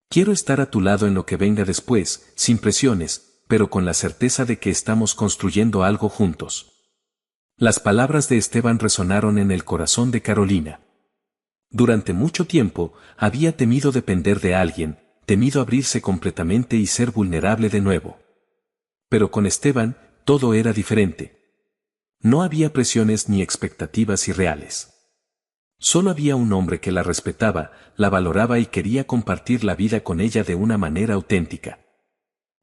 Quiero estar a tu lado en lo que venga después, sin presiones, pero con la certeza de que estamos construyendo algo juntos. Las palabras de Esteban resonaron en el corazón de Carolina. Durante mucho tiempo, había temido depender de alguien, temido abrirse completamente y ser vulnerable de nuevo. Pero con Esteban, todo era diferente. No había presiones ni expectativas irreales. Solo había un hombre que la respetaba, la valoraba y quería compartir la vida con ella de una manera auténtica.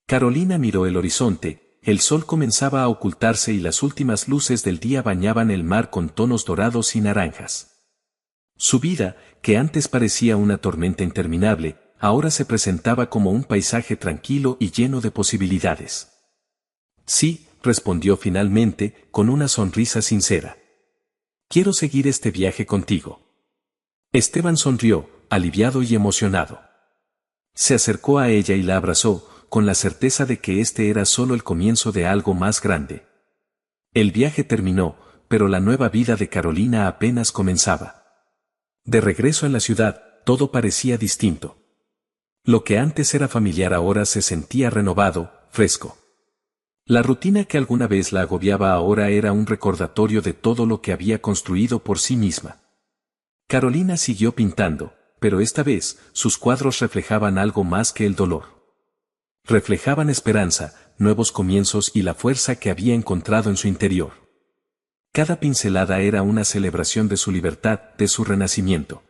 Carolina miró el horizonte, el sol comenzaba a ocultarse y las últimas luces del día bañaban el mar con tonos dorados y naranjas. Su vida, que antes parecía una tormenta interminable, ahora se presentaba como un paisaje tranquilo y lleno de posibilidades. Sí, respondió finalmente, con una sonrisa sincera. Quiero seguir este viaje contigo. Esteban sonrió, aliviado y emocionado. Se acercó a ella y la abrazó, con la certeza de que este era solo el comienzo de algo más grande. El viaje terminó, pero la nueva vida de Carolina apenas comenzaba. De regreso en la ciudad, todo parecía distinto. Lo que antes era familiar ahora se sentía renovado, fresco. La rutina que alguna vez la agobiaba ahora era un recordatorio de todo lo que había construido por sí misma. Carolina siguió pintando, pero esta vez, sus cuadros reflejaban algo más que el dolor. Reflejaban esperanza, nuevos comienzos y la fuerza que había encontrado en su interior. Cada pincelada era una celebración de su libertad, de su renacimiento.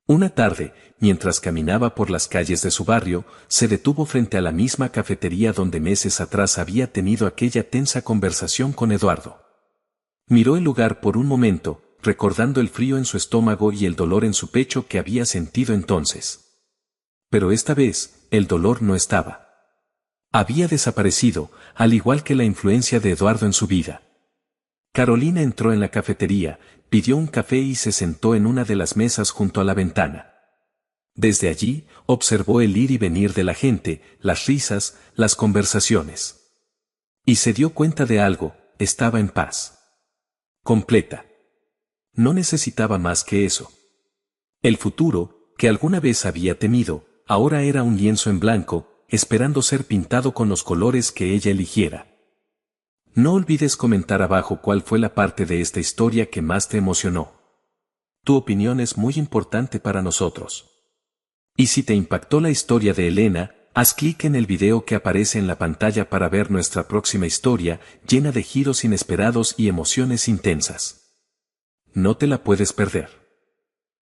Una tarde, mientras caminaba por las calles de su barrio, se detuvo frente a la misma cafetería donde meses atrás había tenido aquella tensa conversación con Eduardo. Miró el lugar por un momento, recordando el frío en su estómago y el dolor en su pecho que había sentido entonces. Pero esta vez, el dolor no estaba. Había desaparecido, al igual que la influencia de Eduardo en su vida. Carolina entró en la cafetería, pidió un café y se sentó en una de las mesas junto a la ventana. Desde allí, observó el ir y venir de la gente, las risas, las conversaciones. Y se dio cuenta de algo, estaba en paz. Completa. No necesitaba más que eso. El futuro, que alguna vez había temido, ahora era un lienzo en blanco, esperando ser pintado con los colores que ella eligiera. No olvides comentar abajo cuál fue la parte de esta historia que más te emocionó. Tu opinión es muy importante para nosotros. Y si te impactó la historia de Elena, haz clic en el video que aparece en la pantalla para ver nuestra próxima historia, llena de giros inesperados y emociones intensas. No te la puedes perder.